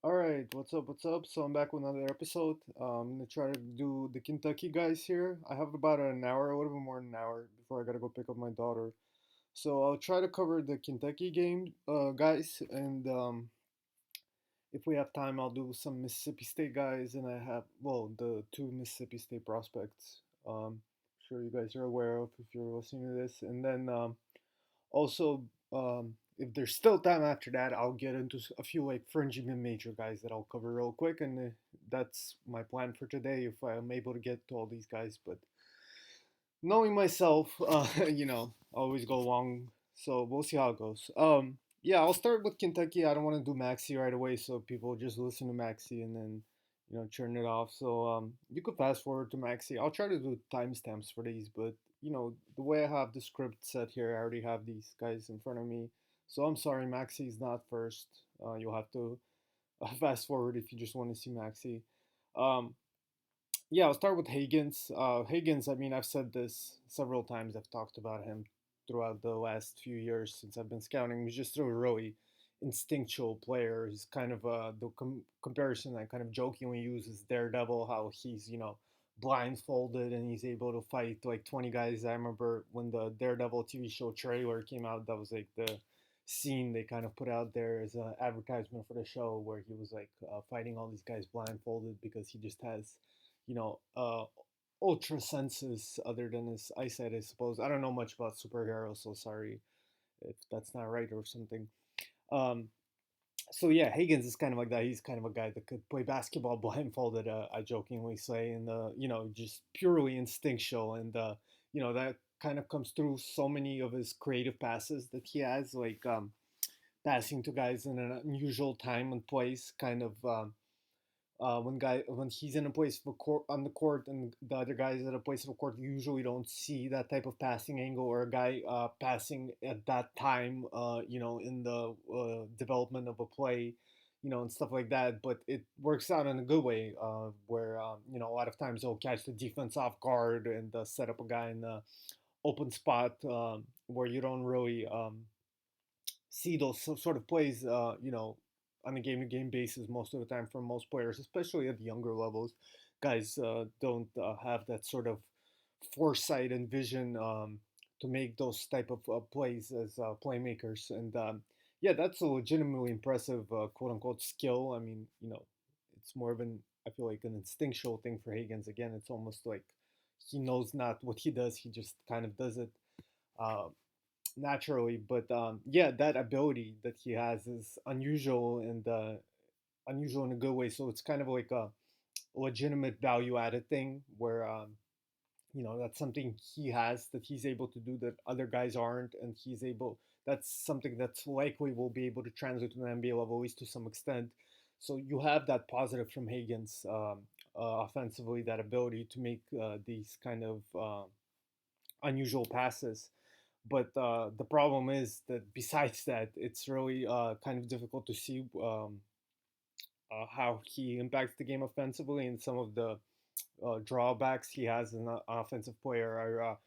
All right, what's up? What's up? So I'm back with another episode. I'm gonna try to do the Kentucky guys here. I have about an hour, a little bit more than an hour before I gotta go pick up my daughter. So I'll try to cover the Kentucky game, guys, and if we have time, I'll do some Mississippi State guys, and I have the two Mississippi State prospects. Sure you guys are aware of if you're listening to this, and then also, if there's still time after that, I'll get into a few like fringy mid-major guys that I'll cover real quick, and that's my plan for today. If I'm able to get to all these guys, but knowing myself, I always go long, so we'll see how it goes. Yeah, I'll start with Kentucky. I don't want to do Maxi right away, so people just listen to Maxi and then turn it off. So you could fast forward to Maxi. I'll try to do timestamps for these, but the way I have the script set here, I already have these guys in front of me. So I'm sorry, Maxi's not first. You'll have to fast forward if you just want to see Maxi. Um, yeah, I'll start with Hagans. Hagans, I mean, I've said this several times. I've talked about him throughout the last few years since I've been scouting. He's just a really instinctual player. He's kind of the comparison I kind of jokingly use is Daredevil, how he's, blindfolded and he's able to fight like 20 guys. I remember when the Daredevil TV show trailer came out, that was like the scene they kind of put out there as an advertisement for the show where he was like fighting all these guys blindfolded because he just has you know, uh, ultra senses other than his eyesight, I suppose. I don't know much about superheroes, so sorry if that's not right or something. Um, so yeah, Higgins is kind of like that. He's kind of a guy that could play basketball blindfolded. I jokingly say, and just purely instinctual, and that kind of comes through so many of his creative passes that he has, like passing to guys in an unusual time and place, kind of when he's in a place of court on the court and the other guys at a place of a court, you usually don't see that type of passing angle or a guy passing at that time, in the development of a play, and stuff like that. But it works out in a good way, where a lot of times they'll catch the defense off guard and set up a guy in the open spot where you don't really see those sort of plays, on a game-to-game basis most of the time for most players, especially at the younger levels. Guys don't have that sort of foresight and vision to make those type of plays as playmakers. And yeah, that's a legitimately impressive quote-unquote skill. I mean, it's more of an I feel like an instinctual thing for Higgins. Again, it's almost like he knows not what he does; he just kind of does it. Uh, Naturally. But yeah, that ability that he has is unusual and unusual in a good way. So it's kind of like a legitimate value added thing where that's something he has that he's able to do that other guys aren't, and he's able. That's something that's likely will be able to translate to the NBA level, at least to some extent. So you have that positive from Higgins offensively, that ability to make these kind of unusual passes. But the problem is that besides that, it's really kind of difficult to see how he impacts the game offensively, and some of the drawbacks he has as an offensive player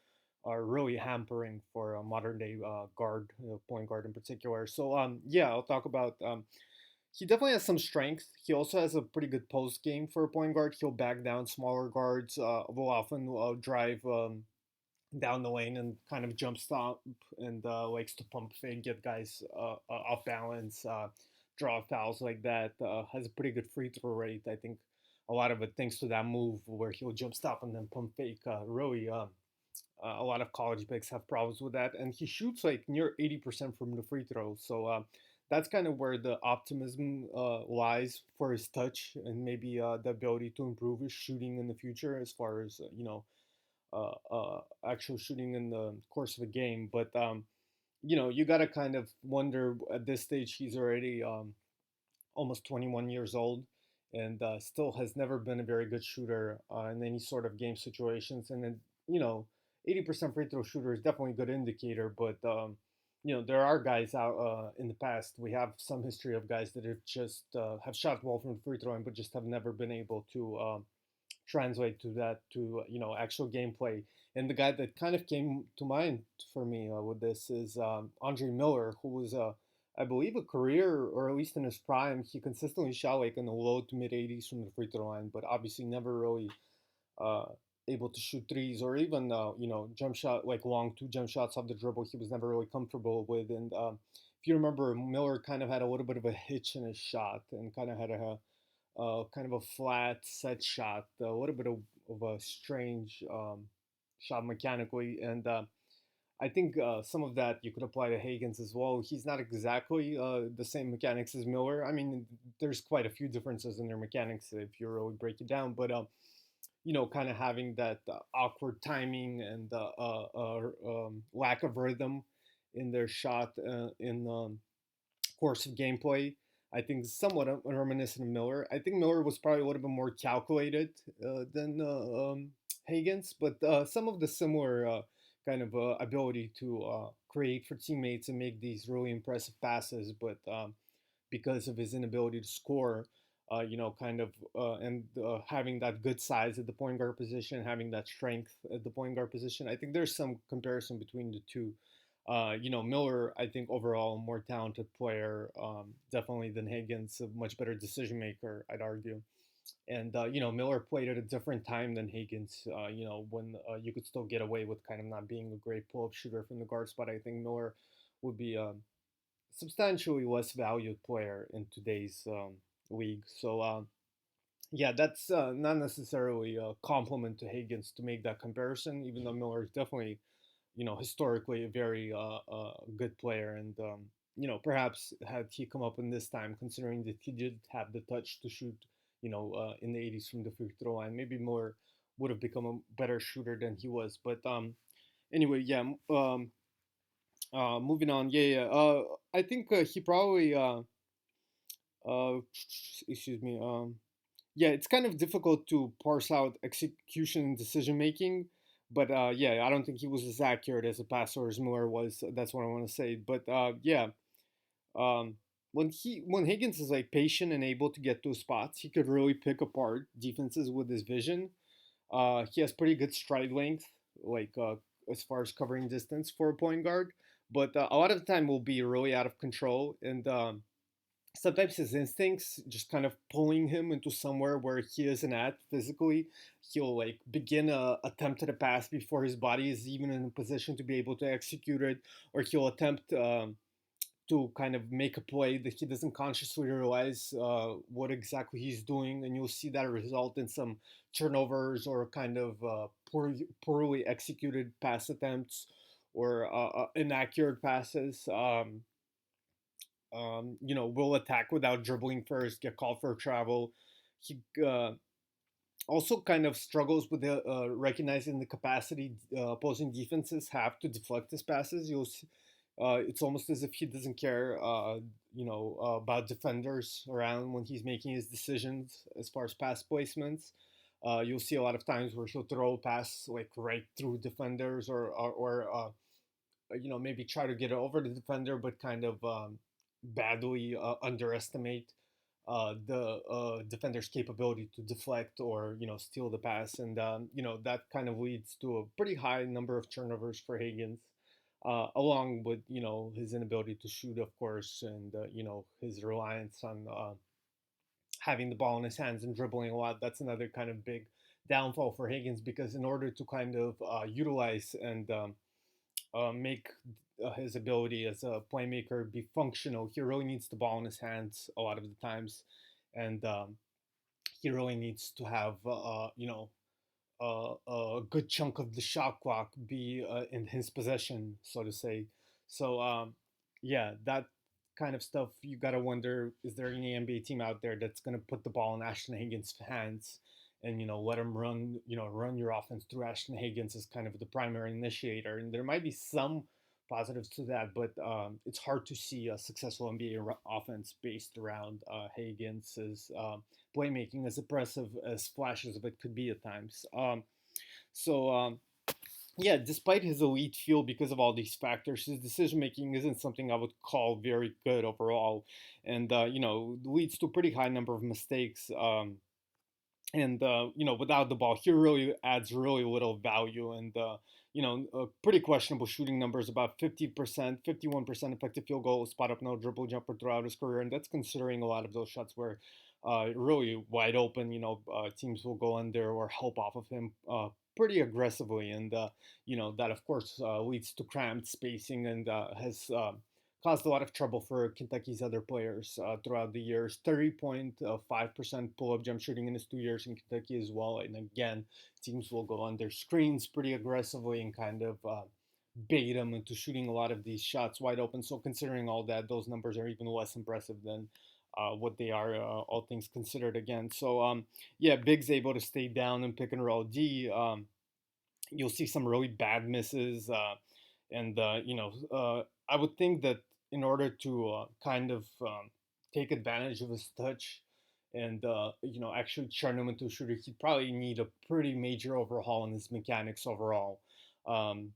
are really hampering for a modern day guard, point guard in particular. So yeah, I'll talk about. He definitely has some strength. He also has a pretty good post game for a point guard. He'll back down smaller guards. Will often drive down the lane and kind of jump stop and likes to pump fake, get guys off balance, draw fouls like that. Has a pretty good free throw rate. I think a lot of it thanks to that move where he'll jump stop and then pump fake. Really, a lot of college bigs have problems with that, and he shoots like near 80% from the free throw. So that's kind of where the optimism lies for his touch and maybe the ability to improve his shooting in the future as far as actual shooting in the course of a game. But you got to kind of wonder at this stage he's already almost 21 years old and still has never been a very good shooter in any sort of game situations. And then 80% free throw shooter is definitely a good indicator, but there are guys out in the past. We have some history of guys that have just have shot well from free throwing, but just have never been able to translate to that to actual gameplay. And the guy that kind of came to mind for me with this is Andre Miller, who was I believe, a career, or at least in his prime, he consistently shot like in the low to mid 80s from the free throw line, but obviously never really uh, able to shoot threes or even jump shot, like long two jump shots off the dribble. He was never really comfortable with. And if you remember, Miller kind of had a little bit of a hitch in his shot and kind of had kind of a flat set shot, a little bit of a strange shot mechanically. And I think some of that you could apply to Hagans as well. He's not exactly the same mechanics as Miller. I mean, there's quite a few differences in their mechanics if you really break it down. But kind of having that awkward timing and lack of rhythm in their shot in course of gameplay. I think somewhat reminiscent of Miller. I think Miller was probably a little bit more calculated than Hagans, but some of the similar kind of ability to create for teammates and make these really impressive passes, but because of his inability to score, kind of, and having that good size at the point guard position, having that strength at the point guard position, I think there's some comparison between the two. Miller, I think overall a more talented player, definitely than Higgins, a much better decision maker, I'd argue. And Miller played at a different time than Higgins. When you could still get away with kind of not being a great pull-up shooter from the guard spot. I think Miller would be substantially less valued player in today's league. So yeah, that's not necessarily a compliment to Higgins to make that comparison, even though Miller is definitely, historically a very good player. And, perhaps had he come up in this time, considering that he did have the touch to shoot, in the 80s from the free throw line, maybe Miller would have become a better shooter than he was. But anyway, yeah, moving on. Yeah, yeah. I think he probably, uh, excuse me, yeah, it's kind of difficult to parse out execution and decision making. But yeah, I don't think he was as accurate as a passer as Miller was. That's what I want to say. But yeah, um, when Higgins is like patient and able to get to spots, he could really pick apart defenses with his vision. He has pretty good stride length, like as far as covering distance for a point guard. But a lot of the time will be really out of control, and sometimes his instincts just kind of pulling him into somewhere where he isn't at physically. He'll like begin a attempt at a pass before his body is even in a position to be able to execute it, or he'll attempt to kind of make a play that he doesn't consciously realize what exactly he's doing, and you'll see that result in some turnovers or kind of poorly executed pass attempts or inaccurate passes. Will attack without dribbling first, get called for travel. He also kind of struggles with recognizing the capacity opposing defenses have to deflect his passes. It's almost as if he doesn't care, about defenders around when he's making his decisions as far as pass placements. You'll see a lot of times where he'll throw a pass like right through defenders, or maybe try to get it over the defender, but kind of badly underestimate the defender's capability to deflect or steal the pass, and that kind of leads to a pretty high number of turnovers for Higgins, along with his inability to shoot, of course, and his reliance on having the ball in his hands and dribbling a lot. That's another kind of big downfall for Higgins, because in order to kind of utilize and make his ability as a playmaker be functional, he really needs the ball in his hands a lot of the times, and he really needs to have a good chunk of the shot clock be in his possession, so to say. So yeah, that kind of stuff, you gotta wonder: is there any NBA team out there that's gonna put the ball in Ashton Hagans' hands and let him run your offense through Ashton Hagans as kind of the primary initiator? And there might be some positives to that, but it's hard to see a successful NBA offense based around Hagans' playmaking, as impressive as flashes of it could be at times. So yeah, despite his elite feel, because of all these factors, his decision making isn't something I would call very good overall, and leads to a pretty high number of mistakes. And without the ball, he really adds really little value, and pretty questionable shooting numbers, about 50%, 51% effective field goal, spot up, no dribble jumper throughout his career. And that's considering a lot of those shots were really wide open. Teams will go under or help off of him pretty aggressively. And, that, of course, leads to cramped spacing and has caused a lot of trouble for Kentucky's other players throughout the years. 30.5% pull up jump shooting in his 2 years in Kentucky as well. And again, teams will go under screens pretty aggressively and kind of bait them into shooting a lot of these shots wide open. So considering all that, those numbers are even less impressive than what they are, all things considered. Again, so yeah, Big's able to stay down and pick and roll D. You'll see some really bad misses, and I would think that in order to kind of take advantage of his touch and actually turn him into a shooter, he'd probably need a pretty major overhaul in his mechanics overall. Um,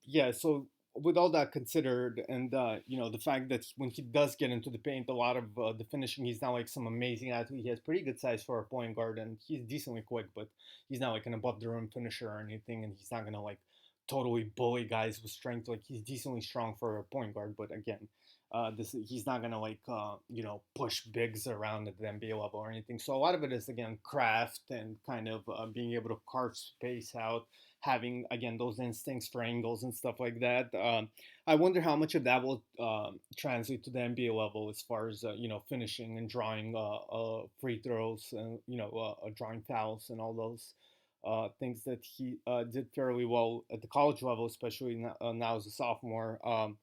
yeah, so with all that considered, and the fact that when he does get into the paint, a lot of the finishing, he's not like some amazing athlete. He has pretty good size for a point guard, and he's decently quick, but he's not like an above the rim finisher or anything, and he's not gonna like totally bully guys with strength. Like he's decently strong for a point guard, but again, this he's not gonna like push bigs around at the NBA level or anything. So a lot of it is again craft and kind of being able to carve space out, having again those instincts for angles and stuff like that. I wonder how much of that will translate to the NBA level as far as finishing and drawing free throws and drawing fouls and all those things that he did fairly well at the college level, especially now as a sophomore. Um,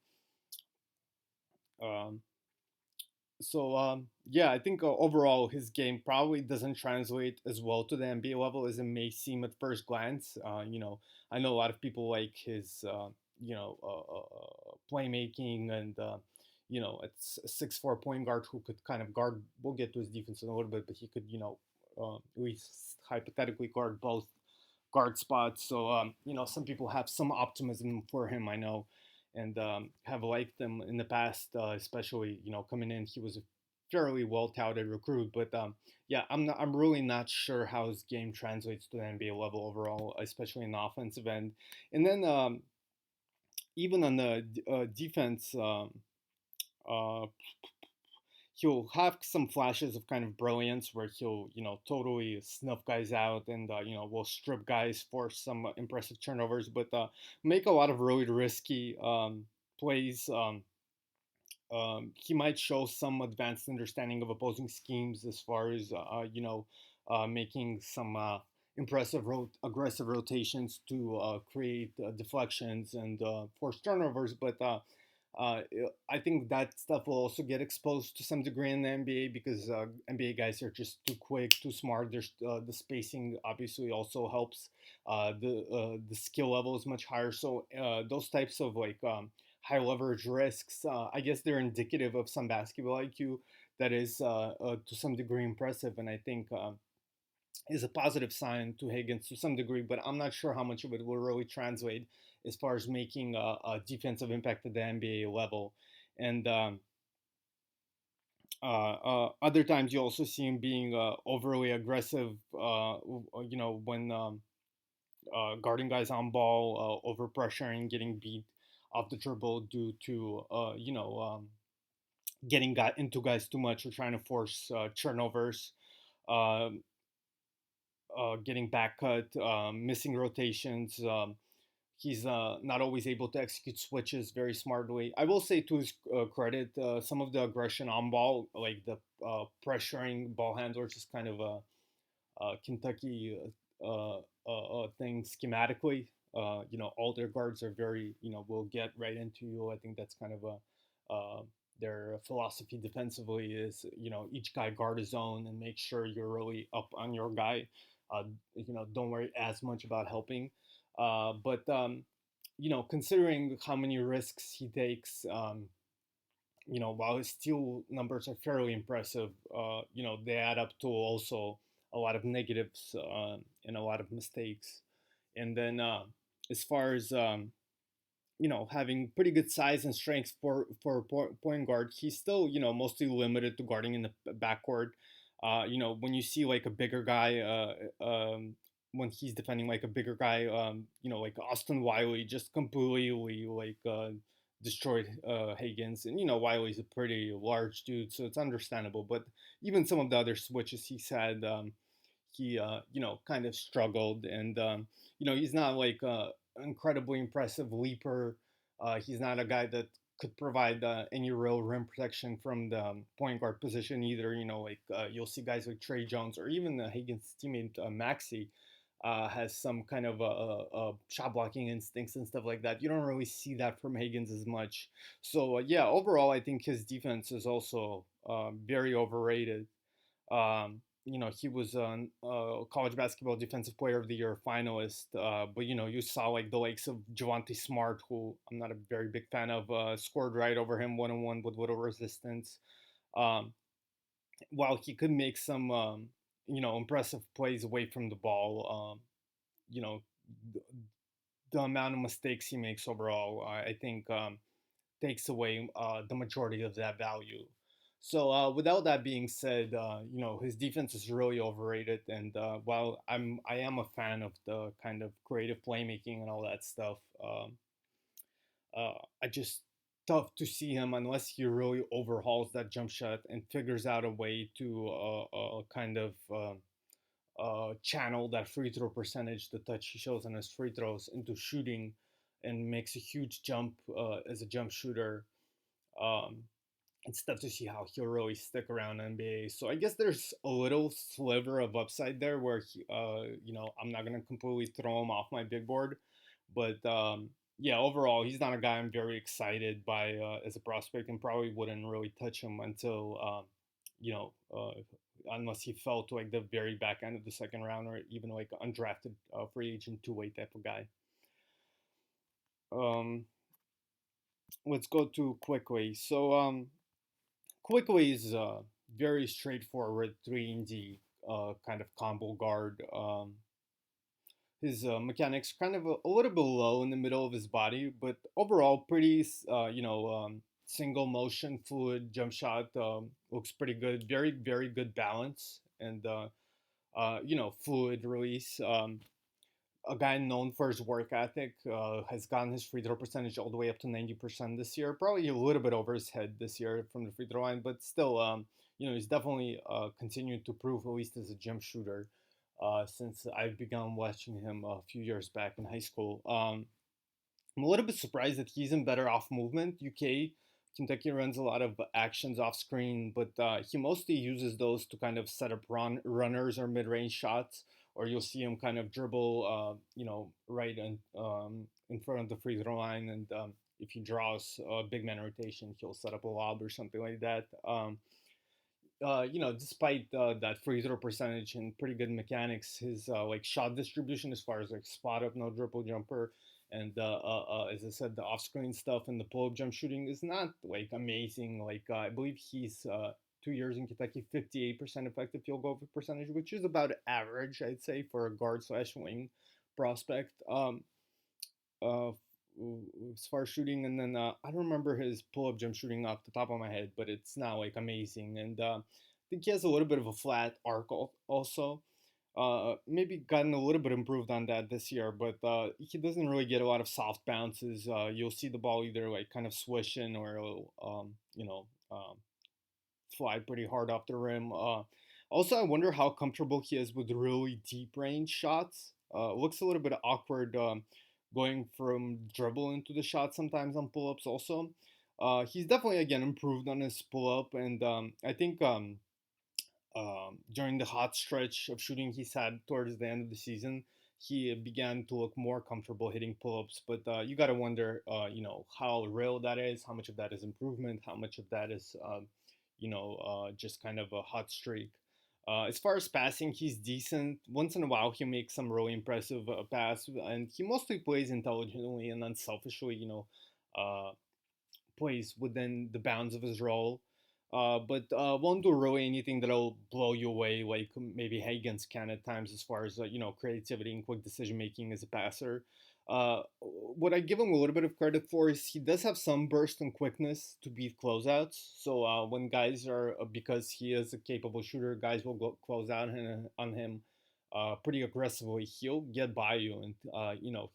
yeah, I think overall his game probably doesn't translate as well to the NBA level as it may seem at first glance. I know a lot of people like his playmaking and it's a 6'4" point guard who could kind of guard. We'll get to his defense in a little bit, but he could at least hypothetically guard both guard spots. So some people have some optimism for him. I know, and have liked him in the past, especially coming in. He was a fairly well touted recruit, but yeah, I'm really not sure how his game translates to the NBA level overall, especially in the offensive end. And then even on the defense. Uh, he'll have some flashes of kind of brilliance where he'll totally snuff guys out and will strip guys for some impressive turnovers, but make a lot of really risky plays. He might show some advanced understanding of opposing schemes as far as making some impressive aggressive rotations to create deflections and force turnovers, but uh, I think that stuff will also get exposed to some degree in the NBA because NBA guys are just too quick, too smart. There's the spacing obviously also helps. The skill level is much higher, so those types of like high leverage risks, I guess they're indicative of some basketball IQ that is to some degree impressive, and I think is a positive sign to Higgins to some degree, but I'm not sure how much of it will really translate as far as making a defensive impact at the NBA level. And other times you also see him being overly aggressive, when guarding guys on ball, over pressuring, getting beat off the dribble due to, getting got into guys too much or trying to force turnovers. Um Getting back cut, missing rotations. He's not always able to execute switches very smartly. I will say to his credit, some of the aggression on ball, like the pressuring ball handlers, is kind of a Kentucky thing schematically. All their guards are very, will get right into you. I think that's kind of a their philosophy defensively is, each guy guard his own and make sure you're really up on your guy. Don't worry as much about helping. But considering how many risks he takes, while his steal numbers are fairly impressive, they add up to also a lot of negatives and a lot of mistakes. And then as far as having pretty good size and strength for a point guard, he's still mostly limited to guarding in the backcourt. When you see like a bigger guy when he's defending like a bigger guy, like Austin Wiley just completely destroyed Hagans, and Wiley's a pretty large dude, so it's understandable. But even some of the other switches he's had, he kind of struggled, and he's not like incredibly impressive leaper. He's not a guy that could provide any real rim protection from the point guard position either. You'll see guys like Trey Jones or even Hagen's teammate Maxey has some kind of shot blocking instincts and stuff like that. You don't really see that from Higgins as much. So yeah, overall, I think his defense is also very overrated. He was a college basketball defensive player of the year finalist, but you saw like the likes of Javante Smart, who I'm not a very big fan of, scored right over him one on one with little resistance. Um, while he could make some, impressive plays away from the ball, you know, the, the amount of mistakes he makes overall, I think, takes away the majority of that value. So without that being said, his defense is really overrated, and while I am a fan of the kind of creative playmaking and all that stuff, I just tough to see him unless he really overhauls that jump shot and figures out a way to kind of channel that free throw percentage, the touch he shows on his free throws, into shooting, and makes a huge jump as a jump shooter. Um, it's tough to see how he'll really stick around NBA. So I guess there's a little sliver of upside there where I'm not gonna completely throw him off my big board, but yeah, overall he's not a guy I'm very excited by as a prospect, and probably wouldn't really touch him until you know unless he fell to like the very back end of the second round, or even like undrafted free agent two-way type of guy. Um, let's go to Quickly. So Quickly is very straightforward 3 and D kind of combo guard. His mechanics kind of a little bit low in the middle of his body, but overall pretty, single motion fluid jump shot, looks pretty good. Very, very good balance, and fluid release. A guy known for his work ethic, has gotten his free throw percentage all the way up to 90% this year. Probably a little bit over his head this year from the free throw line, but still, he's definitely continued to prove, at least as a jump shooter, since I've begun watching him a few years back in high school. I'm a little bit surprised that he's in better off movement. Kentucky runs a lot of actions off screen, but he mostly uses those to kind of set up runners or mid range shots, or you'll see him kind of dribble, right in front of the free throw line, and if he draws a big man rotation, he'll set up a lob or something like that. Despite that free throw percentage and pretty good mechanics, his like shot distribution as far as like spot up, no dribble jumper, and as I said, the off screen stuff and the pull up jump shooting is not like amazing. Like I believe he's 2 years in Kentucky, 58% effective field goal percentage, which is about average, I'd say, for a guard slash wing prospect. Uh, as far as shooting, and then I don't remember his pull-up jump shooting off the top of my head, but it's not like amazing, and I think he has a little bit of a flat arc also. Maybe gotten a little bit improved on that this year, but he doesn't really get a lot of soft bounces. You'll see the ball either like kind of swishing, or it'll, fly pretty hard off the rim. Also, I wonder how comfortable he is with really deep range shots. Looks a little bit awkward, going from dribble into the shot sometimes on pull ups. Also, he's definitely again improved on his pull up, and I think during the hot stretch of shooting he's had towards the end of the season, he began to look more comfortable hitting pull-ups. But you got to wonder, how real that is, how much of that is improvement, how much of that is, just kind of a hot streak. As far as passing, he's decent. Once in a while, he makes some really impressive pass, and he mostly plays intelligently and unselfishly. Uh, plays within the bounds of his role. But won't do really anything that'll blow you away, like maybe Hagans can at times, as far as creativity and quick decision making as a passer. What I give him a little bit of credit for is he does have some burst and quickness to beat closeouts. So when guys are, because he is a capable shooter, guys will go close out on him. pretty aggressively, he'll get by you, and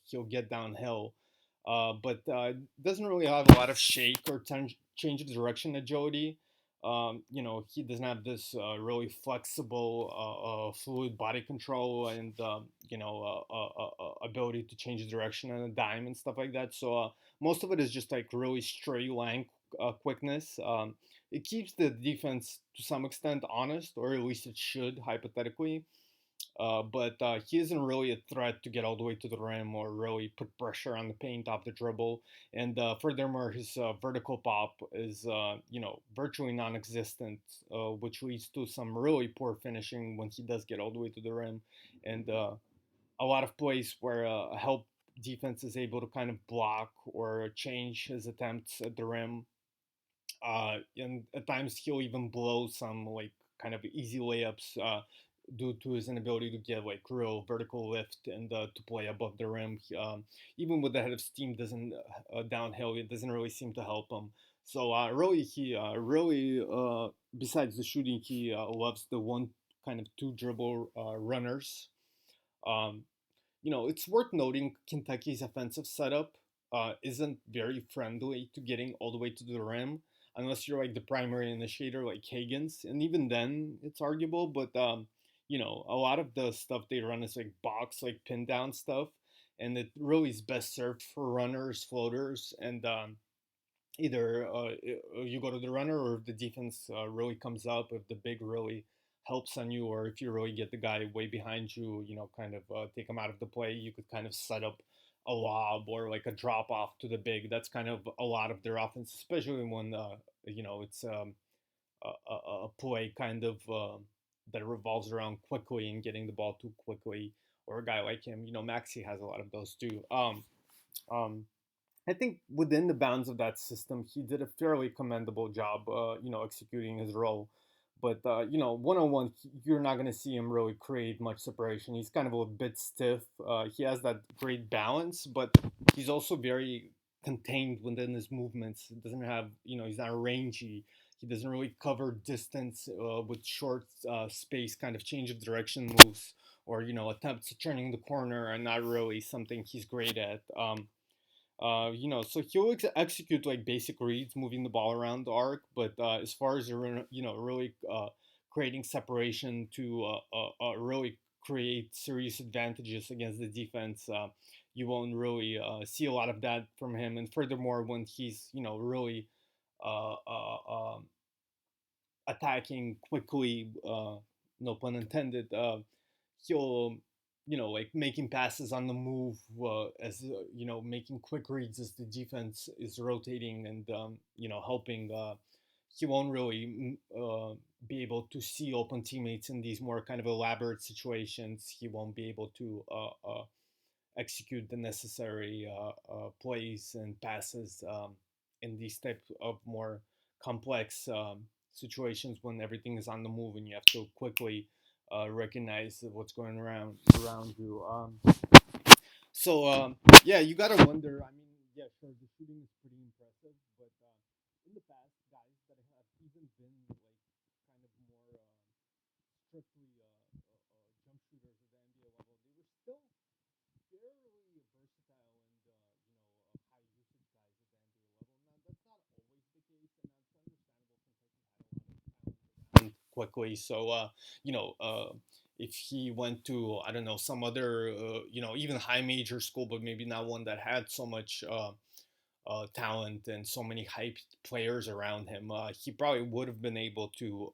he'll get downhill. But doesn't really have a lot of shake or change of direction agility. He doesn't have this really flexible, fluid body control and ability to change the direction on a dime and stuff like that. So most of it is just like really straight line quickness. It keeps the defense to some extent honest, or at least it should hypothetically. But he isn't really a threat to get all the way to the rim or really put pressure on the paint off the dribble. And furthermore, his vertical pop is, virtually non-existent, which leads to some really poor finishing when he does get all the way to the rim. And a lot of plays where a help defense is able to kind of block or change his attempts at the rim. And at times he'll even blow some like kind of easy layups due to his inability to get like real vertical lift and to play above the rim. Even with the head of steam doesn't downhill, it doesn't really seem to help him. So really, he really besides the shooting, he loves the one kind of two dribble runners. Um, it's worth noting Kentucky's offensive setup isn't very friendly to getting all the way to the rim unless you're like the primary initiator like Hagans, and even then it's arguable. But a lot of the stuff they run is like box, like pin down stuff, and it really is best served for runners, floaters, and either you go to the runner, or if the defense really comes up, if the big really helps on you, or if you really get the guy way behind you, kind of take him out of the play, you could kind of set up a lob or like a drop off to the big. That's kind of a lot of their offense, especially when it's a play kind of that revolves around quickly and getting the ball too quickly, or a guy like him. Maxey has a lot of those too. Um, I think within the bounds of that system, he did a fairly commendable job, executing his role. But one on one, you're not going to see him really create much separation. He's kind of a bit stiff. He has that great balance, but he's also very contained within his movements. He doesn't have, he's not rangy. He doesn't really cover distance with short space, kind of change of direction moves, or attempts at turning the corner are not really something he's great at. So he'll execute like basic reads, moving the ball around the arc. But as far as really creating separation to really create serious advantages against the defense, you won't really see a lot of that from him. And furthermore, when he's really uh, uh, um, attacking quickly, no pun intended, he'll like making passes on the move, as making quick reads as the defense is rotating, and helping. He won't really be able to see open teammates in these more kind of elaborate situations. He won't be able to execute the necessary plays and passes in these type of more complex situations when everything is on the move and you have to quickly recognize what's going around you. So yeah, you gotta wonder. I mean, yeah, sure, the shooting is pretty impressive, but in the past, guys that have even been like kind of more strictly jump shooters at the NBA level, they were still fairly versatile and high usage guys at the NBA level. Now that's not always the case, and that's understandable. Kentucky had a lot of talent around quickly, so if he went to, I don't know, some other even high major school, but maybe not one that had so much talent and so many hyped players around him, he probably would have been able to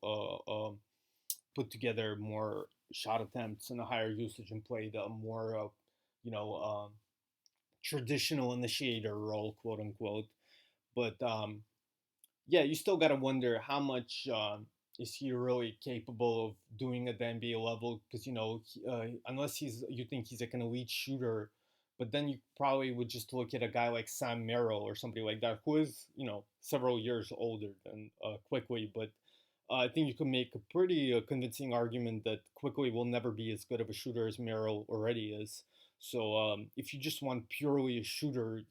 put together more shot attempts and a higher usage and played a more you know traditional initiator role, quote unquote. But yeah, you still gotta wonder how much is he really capable of doing at the NBA level? Because unless you think he's like an elite shooter, but then you probably would just look at a guy like Sam Merrill or somebody like that, who is several years older than Quickly. But I think you can make a pretty convincing argument that Quickly will never be as good of a shooter as Merrill already is. So if you just want purely a shooter,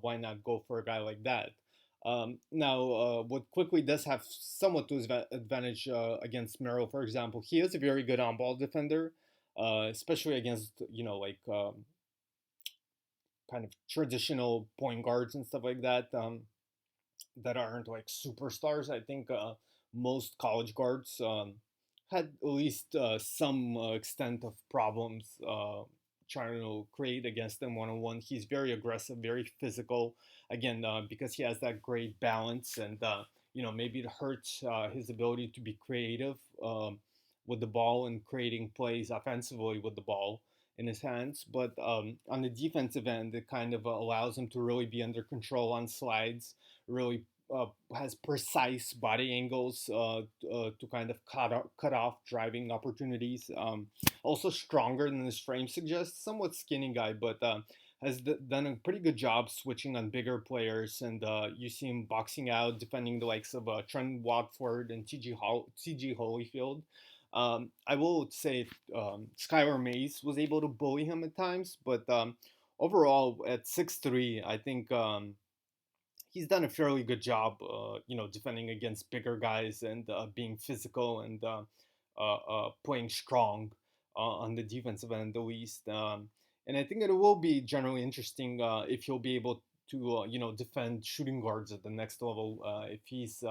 why not go for a guy like that? Now, what Quickly does have somewhat to his advantage against Merrill, for example, he is a very good on-ball defender. especially against like kind of traditional point guards and stuff like that. That aren't like superstars. I think most college guards had at least some extent of problems trying to create against them one on one. He's very aggressive, very physical. Again, because he has that great balance, and maybe it hurts his ability to be creative with the ball and creating plays offensively with the ball in his hands. But on the defensive end, it kind of allows him to really be under control on slides, really has precise body angles to kind of cut off driving opportunities. Also stronger than his frame suggests, somewhat skinny guy, but has done a pretty good job switching on bigger players. And you see him boxing out, defending the likes of Trent Watford and TG Holyfield. I will say Skylar Mays was able to bully him at times, but overall at 6'3", I think he's done a fairly good job, defending against bigger guys and being physical and playing strong on the defensive end, at least. And I think that it will be generally interesting if he'll be able to, defend shooting guards at the next level. If he's,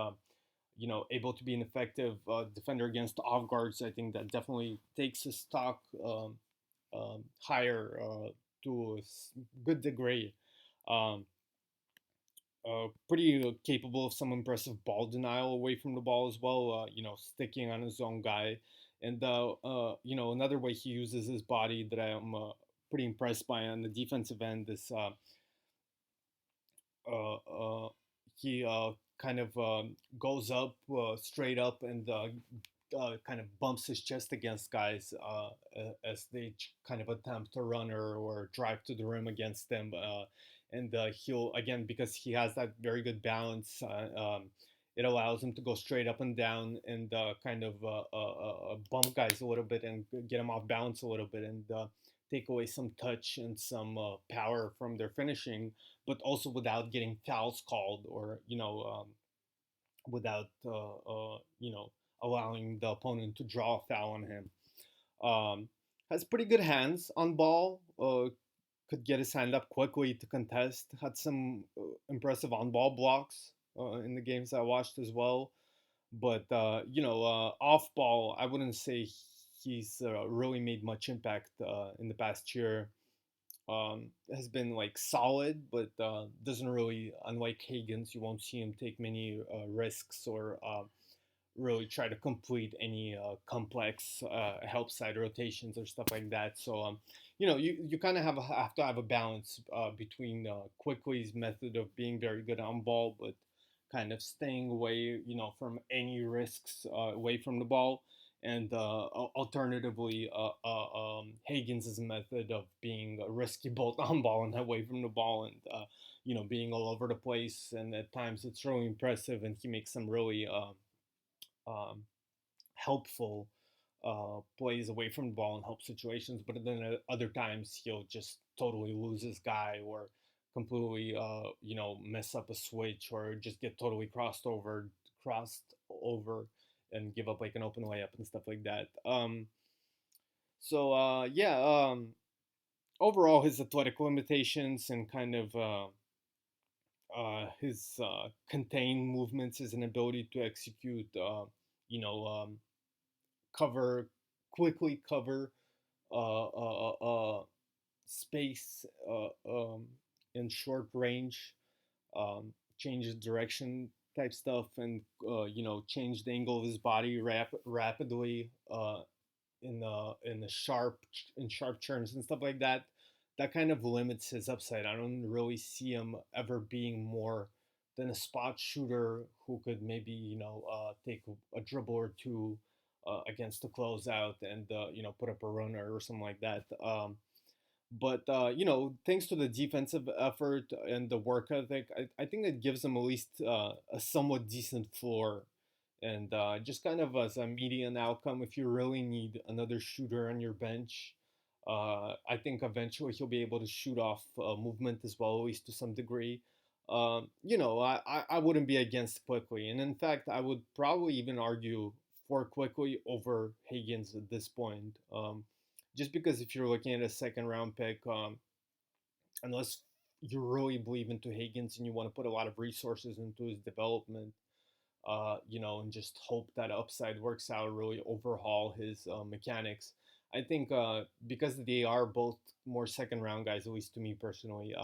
able to be an effective defender against off guards, I think that definitely takes his stock higher to a good degree. Um, Pretty capable of some impressive ball denial away from the ball as well. Sticking on his own guy, and another way he uses his body that I am pretty impressed by on the defensive end is uh, uh, he kind of goes up straight up and kind of bumps his chest against guys as they kind of attempt to run or drive to the rim against them. And he'll, again, because he has that very good balance, it allows him to go straight up and down and kind of bump guys a little bit and get them off balance a little bit and take away some touch and some power from their finishing, but also without getting fouls called or without allowing the opponent to draw a foul on him. Has pretty good hands on ball. Could get his hand up quickly to contest. Had some impressive on ball blocks in the games I watched as well. But off ball, I wouldn't say he's really made much impact in the past year. Has been like solid, but doesn't really, unlike Hagans, you won't see him take many risks or really try to complete any complex help side rotations or stuff like that. So you kind of have to have a balance between Quickly's method of being very good on ball, but kind of staying away, from any risks away from the ball, and alternatively, Hagen's method of being risky both on ball and away from the ball, and being all over the place. And at times, it's really impressive, and he makes some really um, helpful plays away from the ball in help situations. But then at other times, he'll just totally lose his guy or completely, mess up a switch or just get totally crossed over, and give up like an open layup and stuff like that. Yeah. Overall, his athletic limitations and kind of his contained movements, his inability to execute, you know, um, cover quickly cover space in short range, change direction type stuff, and change the angle of his body rapidly in the sharp turns and stuff like that. That kind of limits his upside. I don't really see him ever being more than a spot shooter who could maybe take a dribble or two against the closeout and put up a runner or something like that. But thanks to the defensive effort and the work ethic, I think it gives him at least a somewhat decent floor. And just kind of as a median outcome, if you really need another shooter on your bench, I think eventually he'll be able to shoot off movement as well, at least to some degree. I wouldn't be against Quickly. And in fact, I would probably even argue for Quickly over Higgins at this point. just because if you're looking at a second round pick, unless you really believe into Higgins and you want to put a lot of resources into his development, and just hope that upside works out, really overhaul his mechanics. I think because they are both more second round guys, at least to me personally,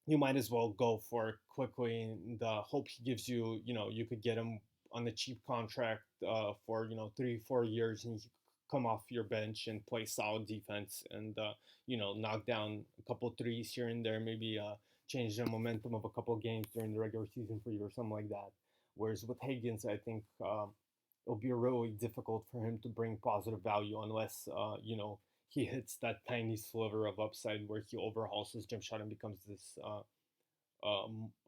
you might as well go for it quickly and hope he gives you, you could get him on a cheap contract for 3 4 years, and he could come off your bench and play solid defense and knock down a couple threes here and there, maybe change the momentum of a couple games during the regular season for you or something like that. Whereas with Higgins, I think it'll be really difficult for him to bring positive value unless he hits that tiny sliver of upside where he overhauls his jump shot and becomes this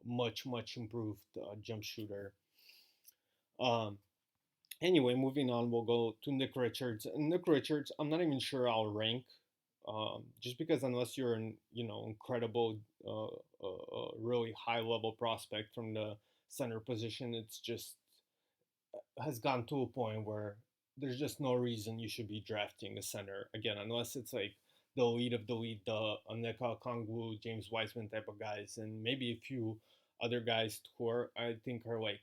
much improved jump shooter. Um, anyway, moving on, we'll go to Nick Richards. And Nick Richards, I'm not even sure I'll rank, just because unless you're an incredible, really high level prospect from the center position, it's just has gone to a point where there's just no reason you should be drafting a center again, unless it's like the lead of the lead, the Onyeka Okongwu, James Wiseman type of guys, and maybe a few other guys who I think are like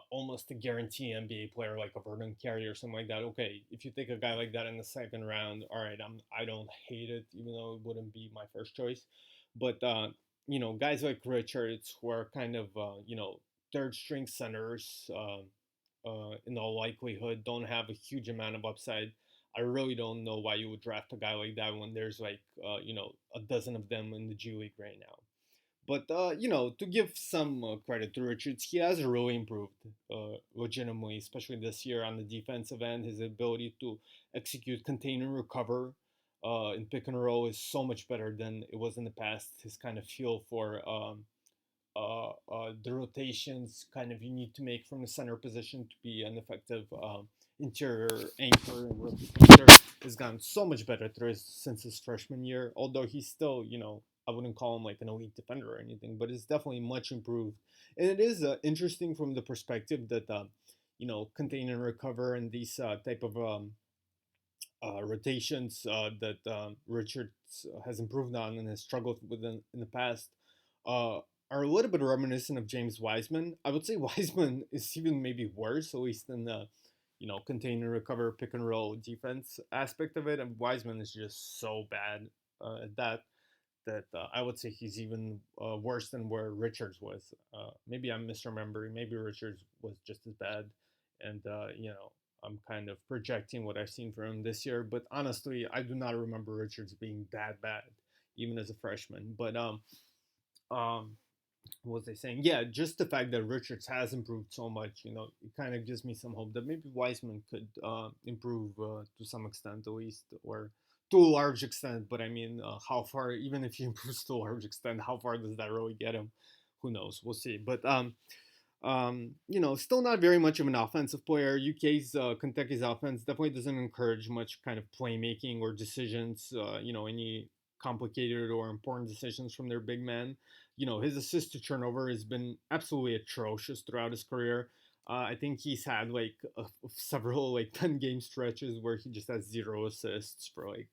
almost a guarantee NBA player, like a Vernon Carey or something like that. Okay, if you take a guy like that in the second round, all right, I don't hate it, even though it wouldn't be my first choice. But guys like Richards, who are kind of third string centers, in all likelihood, don't have a huge amount of upside. I really don't know why you would draft a guy like that when there's like a dozen of them in the G League right now. But to give some credit to Richards, he has really improved legitimately, especially this year on the defensive end. His ability to execute, contain, and recover in pick and roll is so much better than it was in the past. His kind of feel for the rotations kind of you need to make from the center position to be an effective interior anchor and rotator has gotten so much better since his freshman year. Although he's still, I wouldn't call him like an elite defender or anything, but it's definitely much improved. And it is interesting from the perspective that, contain and recover and these type of rotations that Richards has improved on and has struggled with in the past are a little bit reminiscent of James Wiseman. I would say Wiseman is even maybe worse, at least in the contain and recover pick and roll defense aspect of it. And Wiseman is just so bad at that I would say he's even worse than where Richards was. Maybe I'm misremembering. Maybe Richards was just as bad, and I'm kind of projecting what I've seen from him this year. But honestly, I do not remember Richards being that bad, even as a freshman. But um, what was I saying? Yeah, just the fact that Richards has improved so much, it kind of gives me some hope that maybe Wiseman could improve to some extent, at least, or to a large extent. But I mean, how far? Even if he improves to a large extent, how far does that really get him? Who knows? We'll see. But still not very much of an offensive player. UK's Kentucky's offense definitely doesn't encourage much kind of playmaking or decisions. Any complicated or important decisions from their big man. His assist to turnover has been absolutely atrocious throughout his career. I think he's had like several like 10 game stretches where he just has zero assists for like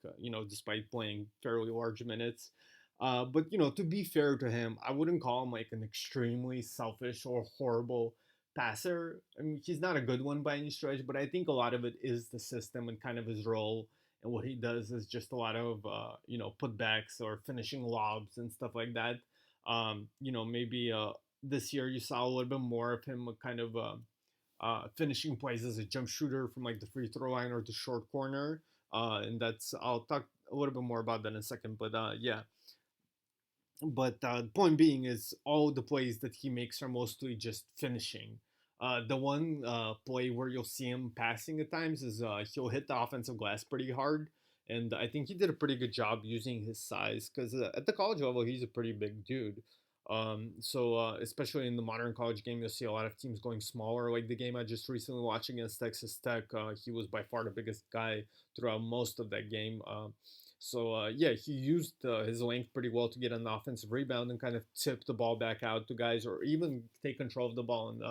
despite playing fairly large minutes. But to be fair to him, I wouldn't call him like an extremely selfish or horrible passer. I mean, he's not a good one by any stretch, but I think a lot of it is the system and kind of his role. And what he does is just a lot of putbacks or finishing lobs and stuff like that. Maybe this year you saw a little bit more of him kind of finishing plays as a jump shooter from like the free throw line or the short corner. And that's I'll talk a little bit more about that in a second. But yeah, but the point being is all the plays that he makes are mostly just finishing. The one play where you'll see him passing at times is he'll hit the offensive glass pretty hard. And I think he did a pretty good job using his size because at the college level, he's a pretty big dude. So especially in the modern college game, you'll see a lot of teams going smaller. Like the game I just recently watched against Texas Tech, he was by far the biggest guy throughout most of that game. So yeah, he used his length pretty well to get an offensive rebound and kind of tip the ball back out to guys, or even take control of the ball and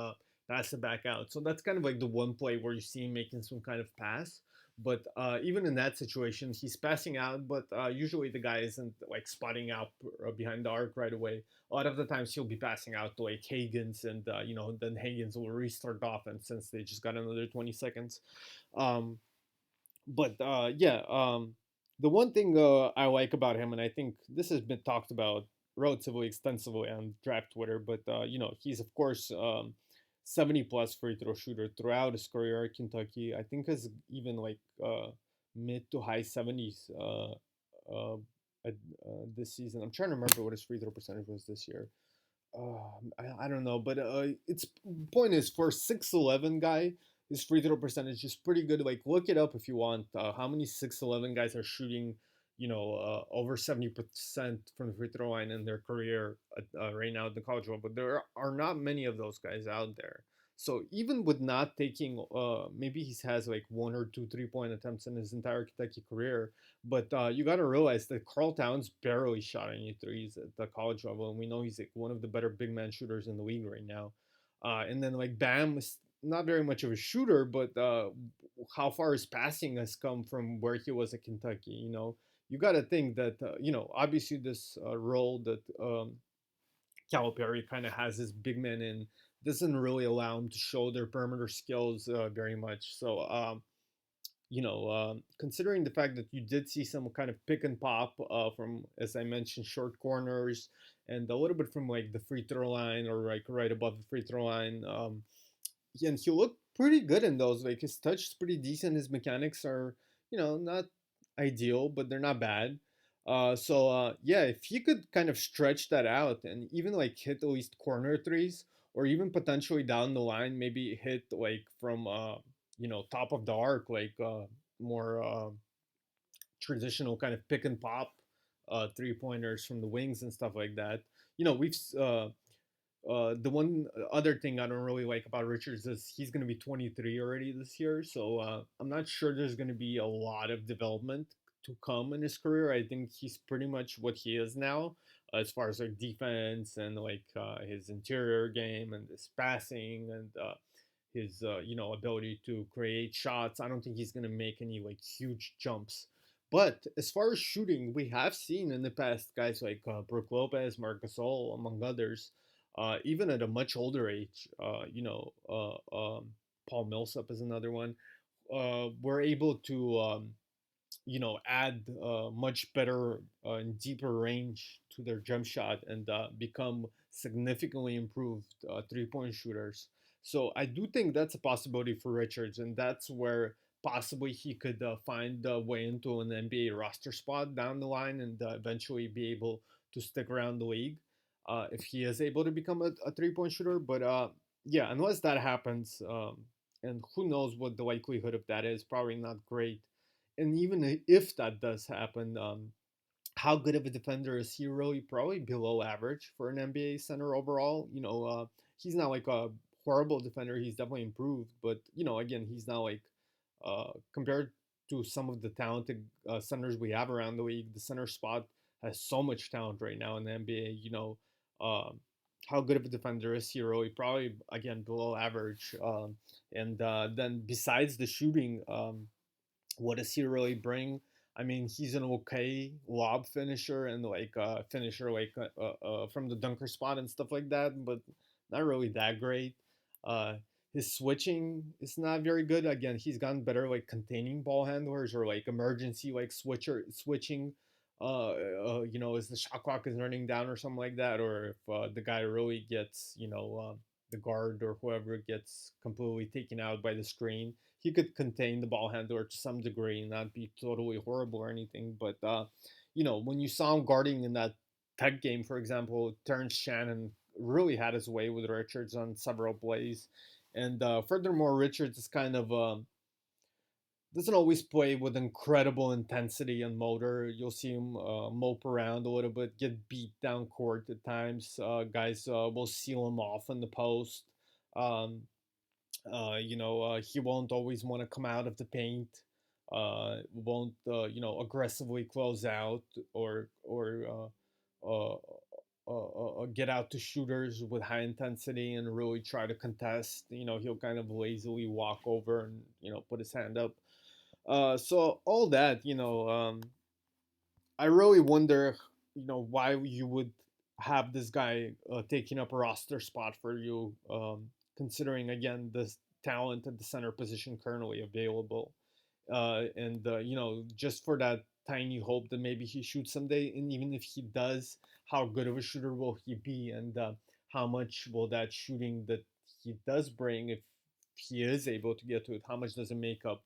pass it back out. So that's kind of like the one play where you see him making some kind of pass. But even in that situation, he's passing out, but usually the guy isn't like spotting out behind the arc right away. A lot of the times he'll be passing out to like Hagans, and then Hagans will restart the offense since they just got another 20 seconds. Um, but the one thing I like about him, and I think this has been talked about relatively extensively on draft Twitter, but he's of course 70 plus free throw shooter throughout his career at Kentucky. I think has even like mid to high 70s uh, this season. I'm trying to remember what his free throw percentage was this year. I don't know, but its point is for 6'11" guy, his free throw percentage is pretty good. Like look it up if you want. How many 6'11" guys are shooting, over 70% from the free throw line in their career right now at the college level? But there are not many of those guys out there. So even with not taking, maybe he has like one or two 3-point attempts in his entire Kentucky career, but you got to realize that Carl Towns barely shot any threes at the college level, and we know he's like one of the better big man shooters in the league right now. And then like Bam is not very much of a shooter, but how far his passing has come from where he was at Kentucky. You got to think that obviously this role that Calipari kind of has his big man in doesn't really allow him to show their perimeter skills very much. So considering the fact that you did see some kind of pick and pop from, as I mentioned, short corners and a little bit from like the free throw line or like right above the free throw line, and he looked pretty good in those. Like his touch is pretty decent. His mechanics are, not ideal, but they're not bad. Yeah, if he could kind of stretch that out and even like hit at least corner threes, or even potentially down the line, maybe hit like from top of the arc, like more traditional kind of pick and pop 3 pointers from the wings and stuff like that. We've the one other thing I don't really like about Richards is he's going to be 23 already this year, so I'm not sure there's going to be a lot of development to come in his career. I think he's pretty much what he is now, as far as like defense and like his interior game and his passing and his ability to create shots. I don't think he's going to make any like huge jumps. But as far as shooting, we have seen in the past guys like Brooke Lopez, Marc Gasol, among others, even at a much older age, Paul Millsap is another one, were able to, add much better and deeper range to their jump shot and become significantly improved 3-point shooters. So I do think that's a possibility for Richards, and that's where possibly he could find a way into an NBA roster spot down the line and eventually be able to stick around the league if he is able to become a 3-point shooter. But yeah, unless that happens, and who knows what the likelihood of that is, probably not great. And even if that does happen, how good of a defender is he really? Probably below average for an NBA center overall. He's not like a horrible defender. He's definitely improved, but again, he's not like compared to some of the talented centers we have around the league. The center spot has so much talent right now in the NBA. How good of a defender is he really? Probably again below average. And then besides the shooting, what does he really bring? I mean, he's an okay lob finisher and like finisher like from the dunker spot and stuff like that, but not really that great. Uh, his switching is not very good. Again, he's gotten better like containing ball handlers or like emergency like switching. As the shot clock is running down or something like that, or if the guy really gets the guard or whoever gets completely taken out by the screen, he could contain the ball handler to some degree and not be totally horrible or anything. But when you saw him guarding in that Tech game, for example, Terrence Shannon really had his way with Richards on several plays. And furthermore, Richards is kind of doesn't always play with incredible intensity and motor. You'll see him mope around a little bit, get beat down court at times. Guys will seal him off in the post. Um, he won't always want to come out of the paint. Won't aggressively close out or get out to shooters with high intensity and really try to contest. He'll kind of lazily walk over and put his hand up. So all that, I really wonder, why you would have this guy taking up a roster spot for you, considering again the talent at the center position currently available, and just for that tiny hope that maybe he shoots someday, and even if he does, how good of a shooter will he be, and how much will that shooting that he does bring, if he is able to get to it, how much does it make up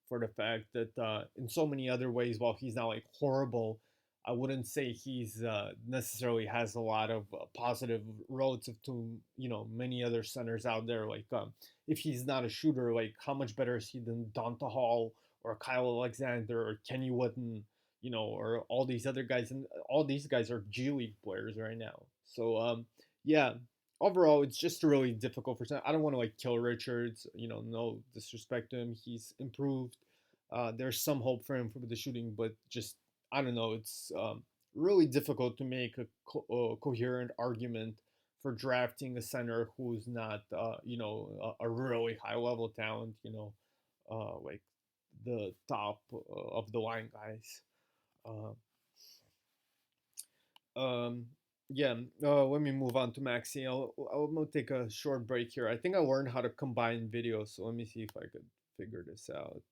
for the fact that in so many other ways, while he's not like horrible, I wouldn't say he's necessarily has a lot of positive relative to many other centers out there. Like if he's not a shooter, like how much better is he than Donta Hall or Kyle Alexander or Kenny Wooden, or all these other guys, and all these guys are G League players right now. So yeah, overall, it's just really difficult for. I don't want to like kill Richards. No disrespect to him. He's improved. There's some hope for him for the shooting, but just I don't know. It's really difficult to make a coherent argument for drafting a center who's not, a really high level talent. Like the top of the line guys. Uh, um, yeah. Let me move on to Maxi. I'll gonna take a short break here. I think I learned how to combine videos, so let me see if I could figure this out.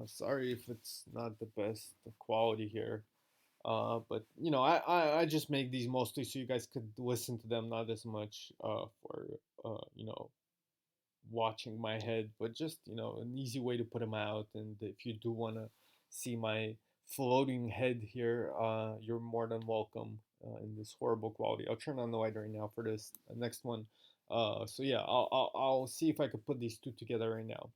Sorry if it's not the best quality here. But I just make these mostly so you guys could listen to them, not as much for watching my head, but just an easy way to put them out. And if you do want to see my floating head here, you're more than welcome in this horrible quality. I'll turn on the light right now for this next one. So yeah, I'll see if I could put these two together right now.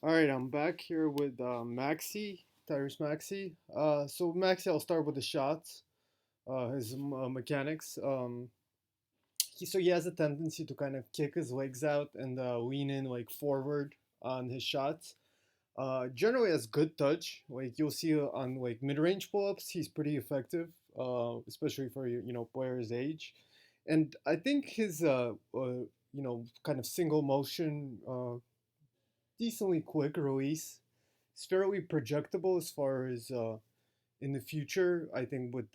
All right, I'm back here with Maxey, Tyrese Maxey. So Maxey, I'll start with the shots, his mechanics. He has a tendency to kind of kick his legs out and lean in like forward on his shots. Generally has good touch. Like you'll see on like mid-range pull-ups, he's pretty effective, especially for players' age. And I think his kind of single motion, decently quick release. It's fairly projectable as far as in the future. I think with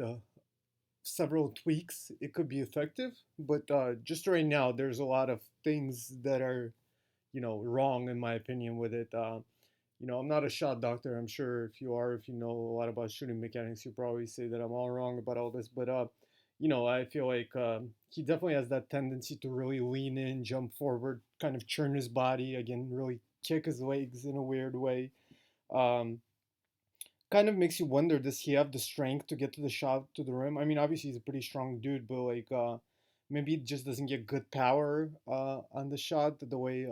several tweaks, it could be effective. But just right now, there's a lot of things that are wrong in my opinion with it. I'm not a shot doctor. I'm sure if you know a lot about shooting mechanics, you probably say that I'm all wrong about all this. But I feel like he definitely has that tendency to really lean in, jump forward, kind of churn his body again, really kick his legs in a weird way. Um, Kind of makes you wonder, does he have the strength to get to the shot to the rim? I mean, obviously he's a pretty strong dude, but like maybe he just doesn't get good power on the shot the way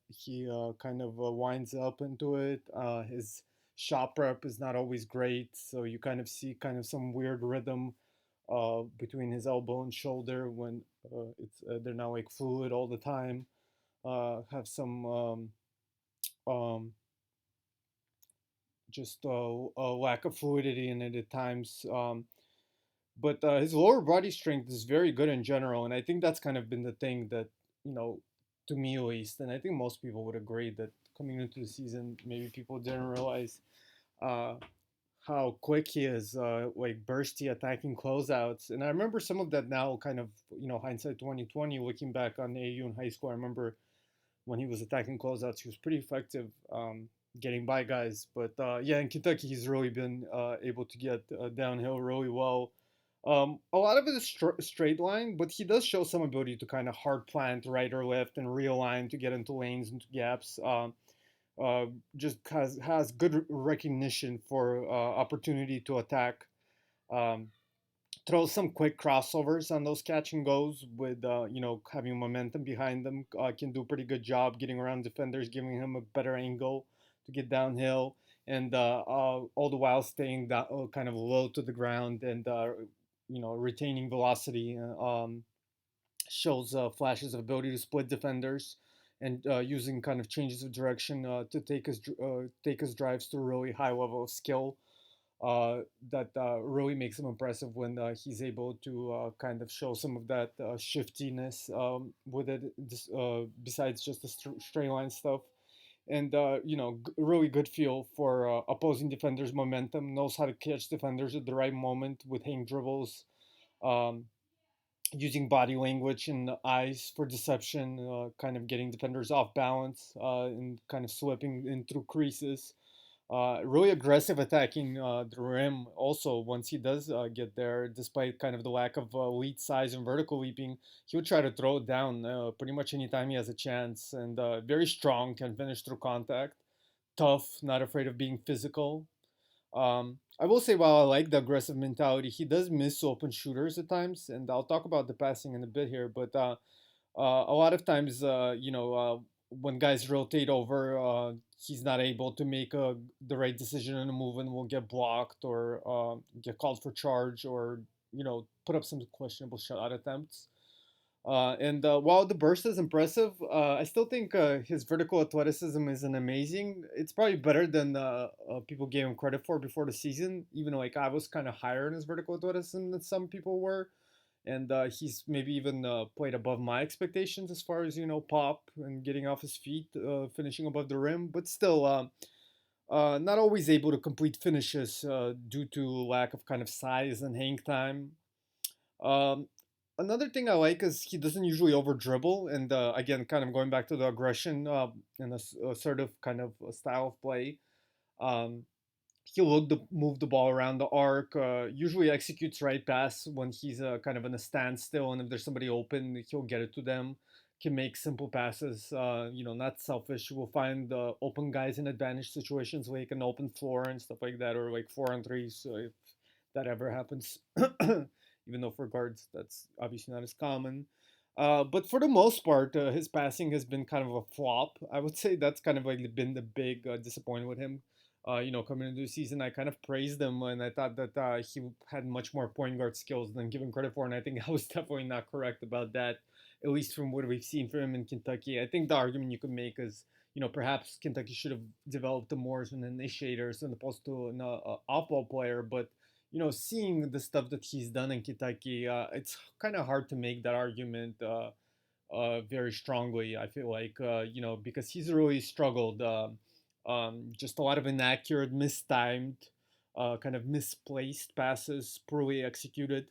he kind of winds up into it. His shot prep is not always great, so you kind of see kind of some weird rhythm between his elbow and shoulder when they're not like fluid all the time. Have some um, just a lack of fluidity in it at times. But his lower body strength is very good in general, and I think that's kind of been the thing that you know, to me at least, and I think most people would agree that coming into the season, maybe people didn't realize uh, how quick he is, like bursty attacking closeouts. And I remember some of that now, kind of hindsight 2020, looking back on AU in high school. I remember when he was attacking closeouts, he was pretty effective. Getting by guys. But yeah, in Kentucky, he's really been able to get downhill really well. A lot of it is straight line, but he does show some ability to kind of hard plant right or left and realign to get into lanes, into gaps. Just has good recognition for opportunity to attack. Um, Throw some quick crossovers on those catch and goes with having momentum behind them. Can do a pretty good job getting around defenders, giving him a better angle to get downhill, and all the while staying that kind of low to the ground and retaining velocity. Shows flashes of ability to split defenders and using kind of changes of direction to take his drives to a really high level of skill. uh, that really makes him impressive when he's able to kind of show some of that shiftiness with it, besides just the straight line stuff. And really good feel for opposing defenders' momentum. Knows how to catch defenders at the right moment with hang dribbles, um, using body language and eyes for deception, kind of getting defenders off balance and kind of slipping in through creases. Really aggressive attacking the rim. Also, once he does get there, despite kind of the lack of lead size and vertical leaping, he would try to throw it down pretty much anytime he has a chance. And very strong, can finish through contact. Tough, not afraid of being physical. I will say, while I like the aggressive mentality, he does miss open shooters at times, and I'll talk about the passing in a bit here. But a lot of times, when guys rotate over, he's not able to make the right decision in a move and will get blocked or get called for charge or put up some questionable shot attempts. And while the burst is impressive, I still think his vertical athleticism isn't amazing. It's probably better than people gave him credit for before the season. Even though, like, I was kind of higher in his vertical athleticism than some people were, and he's maybe even played above my expectations as far as pop and getting off his feet, finishing above the rim. But still, not always able to complete finishes due to lack of kind of size and hang time. Um, Another thing I like is he doesn't usually over dribble, and again, kind of going back to the aggression and assertive kind of style of play. Um, he'll move the ball around the arc. Usually executes right pass when he's kind of in a standstill, and if there's somebody open, he'll get it to them. Can make simple passes. Not selfish. Will find open guys in advantage situations, like an open floor and stuff like that, or like 4-on-3s. So if that ever happens, even though for guards that's obviously not as common. But for the most part, his passing has been kind of a flop. I would say that's kind of like been the big disappointment with him. Coming into the season, I kind of praised him, and I thought that he had much more point guard skills than given credit for, and I think I was definitely not correct about that, at least from what we've seen from him in Kentucky. I think the argument you could make is, perhaps Kentucky should have developed him more as an initiator as opposed to an off-ball player, but seeing the stuff that he's done in Kentucky, it's kind of hard to make that argument very strongly. I feel like, because he's really struggled. Just a lot of inaccurate, mistimed, kind of misplaced passes, poorly executed.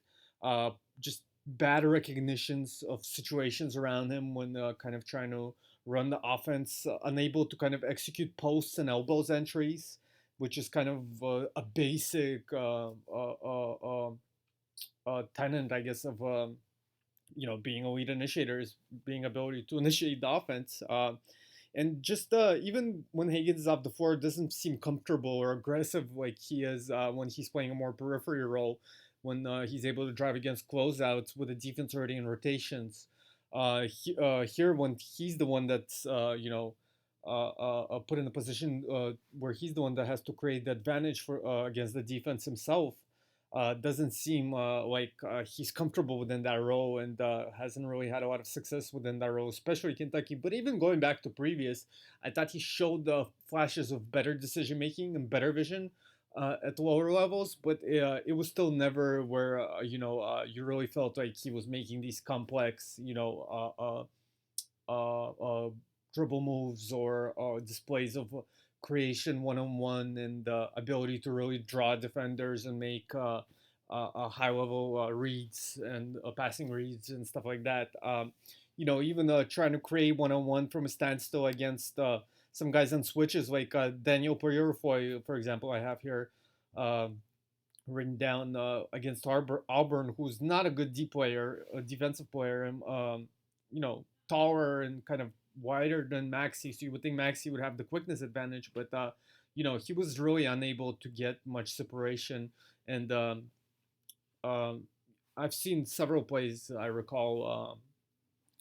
Just bad recognitions of situations around him when kind of trying to run the offense, unable to kind of execute posts and elbows entries, which is kind of a basic tenant, I guess, of being a lead initiator is being ability to initiate the offense. And just even when Hagans is off the floor, it doesn't seem comfortable or aggressive like he is when he's playing a more periphery role. When he's able to drive against closeouts with the defense already in rotations. Here, when he's the one that's put in a position where he's the one that has to create the advantage for against the defense himself, doesn't seem like he's comfortable within that role and hasn't really had a lot of success within that role, especially Kentucky. But even going back to previous, I thought he showed the flashes of better decision making and better vision at lower levels, but it was still never where you really felt like he was making these complex, dribble moves or displays of creation one on one and the ability to really draw defenders and make high level reads and passing reads and stuff like that. Even trying to create one on one from a standstill against some guys on switches like Daniel Perirofoy, for example, I have here. Written down against Auburn, who's not a good deep player, a defensive player, and taller and kind of wider than Maxey. So you would think Maxey would have the quickness advantage, but he was really unable to get much separation. And um, I've seen several plays I recall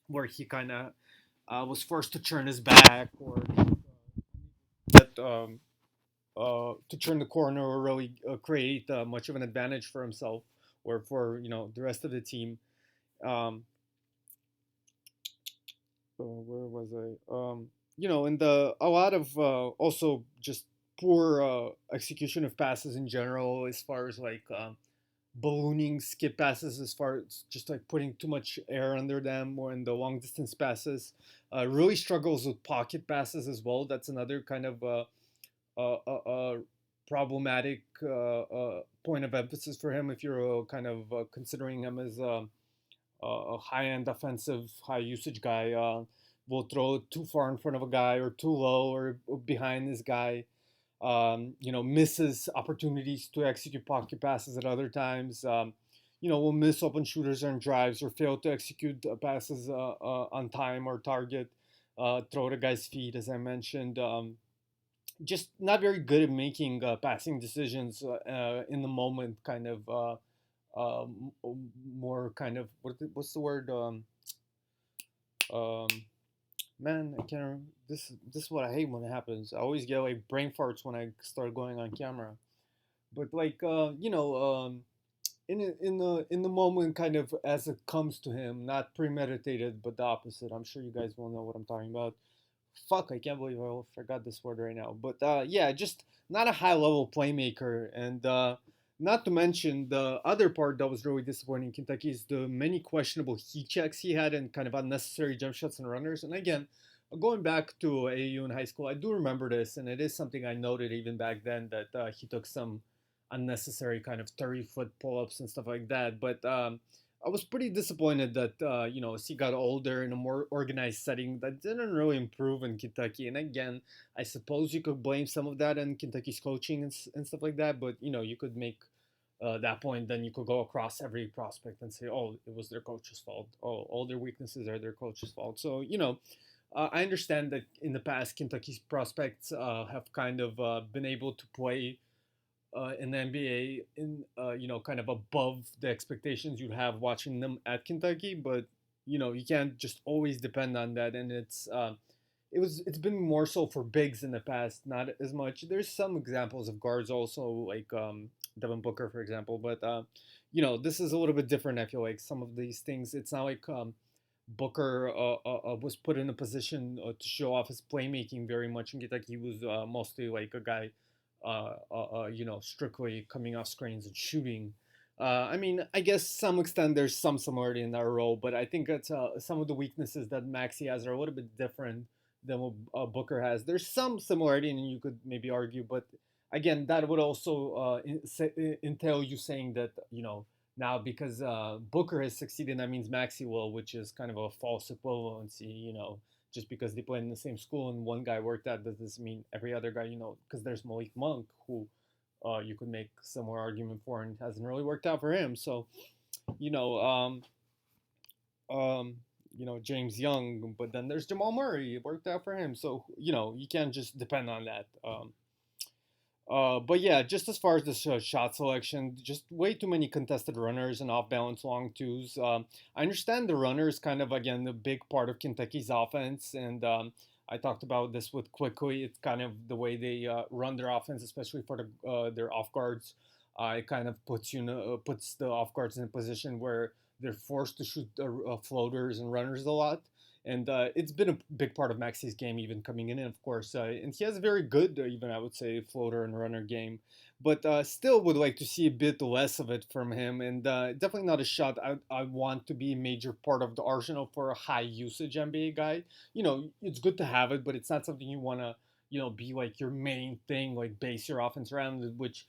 where he kind of was forced to turn his back or get to turn the corner or really create much of an advantage for himself or for the rest of the team. Um, where was I? And a lot of also just poor execution of passes in general, as far as like ballooning skip passes, as far as just like putting too much air under them, or in the long distance passes. Really struggles with pocket passes as well. That's another kind of problematic point of emphasis for him if you're kind of considering him as a high-end offensive, high-usage guy. Will throw it too far in front of a guy, or too low, or behind this guy. Misses opportunities to execute pocket passes at other times. Will miss open shooters and drives, or fail to execute passes on time or target. Throw at a guy's feet, as I mentioned. Just not very good at making passing decisions in the moment, kind of more kind of what's the word? Um, Man, I can't. This is what I hate when it happens. I always get like brain farts when I start going on camera. But like in the moment, kind of as it comes to him, not premeditated, but the opposite. I'm sure you guys will know what I'm talking about. Fuck, I can't believe I forgot this word right now. But yeah, just not a high level playmaker, and not to mention the other part that was really disappointing in Kentucky is the many questionable heat checks he had, and kind of unnecessary jump shots and runners. And again, going back to AU in high school, I do remember this, and it is something I noted even back then, that he took some unnecessary kind of 30-foot pull-ups and stuff like that. But I was pretty disappointed that as he got older in a more organized setting, that didn't really improve in Kentucky. And again, I suppose you could blame some of that on Kentucky's coaching and stuff like that. But you could make that point, then you could go across every prospect and say, oh, it was their coach's fault. Oh, all their weaknesses are their coach's fault. So I understand that in the past, Kentucky's prospects have kind of been able to play in the NBA in kind of above the expectations you'd have watching them at Kentucky, but you can't just always depend on that, and it's been more so for bigs in the past, not as much. There's some examples of guards also, like Devin Booker, for example, but this is a little bit different. I feel like some of these things, it's not like Booker was put in a position to show off his playmaking very much in Kentucky. He was mostly like a guy strictly coming off screens and shooting. I mean, I guess some extent there's some similarity in that role, but I think that's some of the weaknesses that Maxey has are a little bit different than what Booker has. There's some similarity, and you could maybe argue, but again, that would also entail you saying that now because Booker has succeeded, that means Maxey will, which is kind of a false equivalency. Just because they played in the same school and one guy worked out, does this mean every other guy, because there's Malik Monk, who you could make similar argument for, and hasn't really worked out for him. So, you know, um, James Young, but then there's Jamal Murray, it worked out for him. So, you can't just depend on that. But yeah, just as far as the shot selection, just way too many contested runners and off balance long twos. I understand the runners kind of, again, the big part of Kentucky's offense, and I talked about this with Quickley. It's kind of the way they run their offense, especially for their off guards. It kind of puts the off guards in a position where they're forced to shoot floaters and runners a lot, and it's been a big part of Maxey's game, even coming in, of course. And he has a very good, even I would say, floater and runner game, but still would like to see a bit less of it from him. And definitely not a shot I want to be a major part of the arsenal for a high usage NBA guy. It's good to have it, but it's not something you want to, be like your main thing, like base your offense around it, which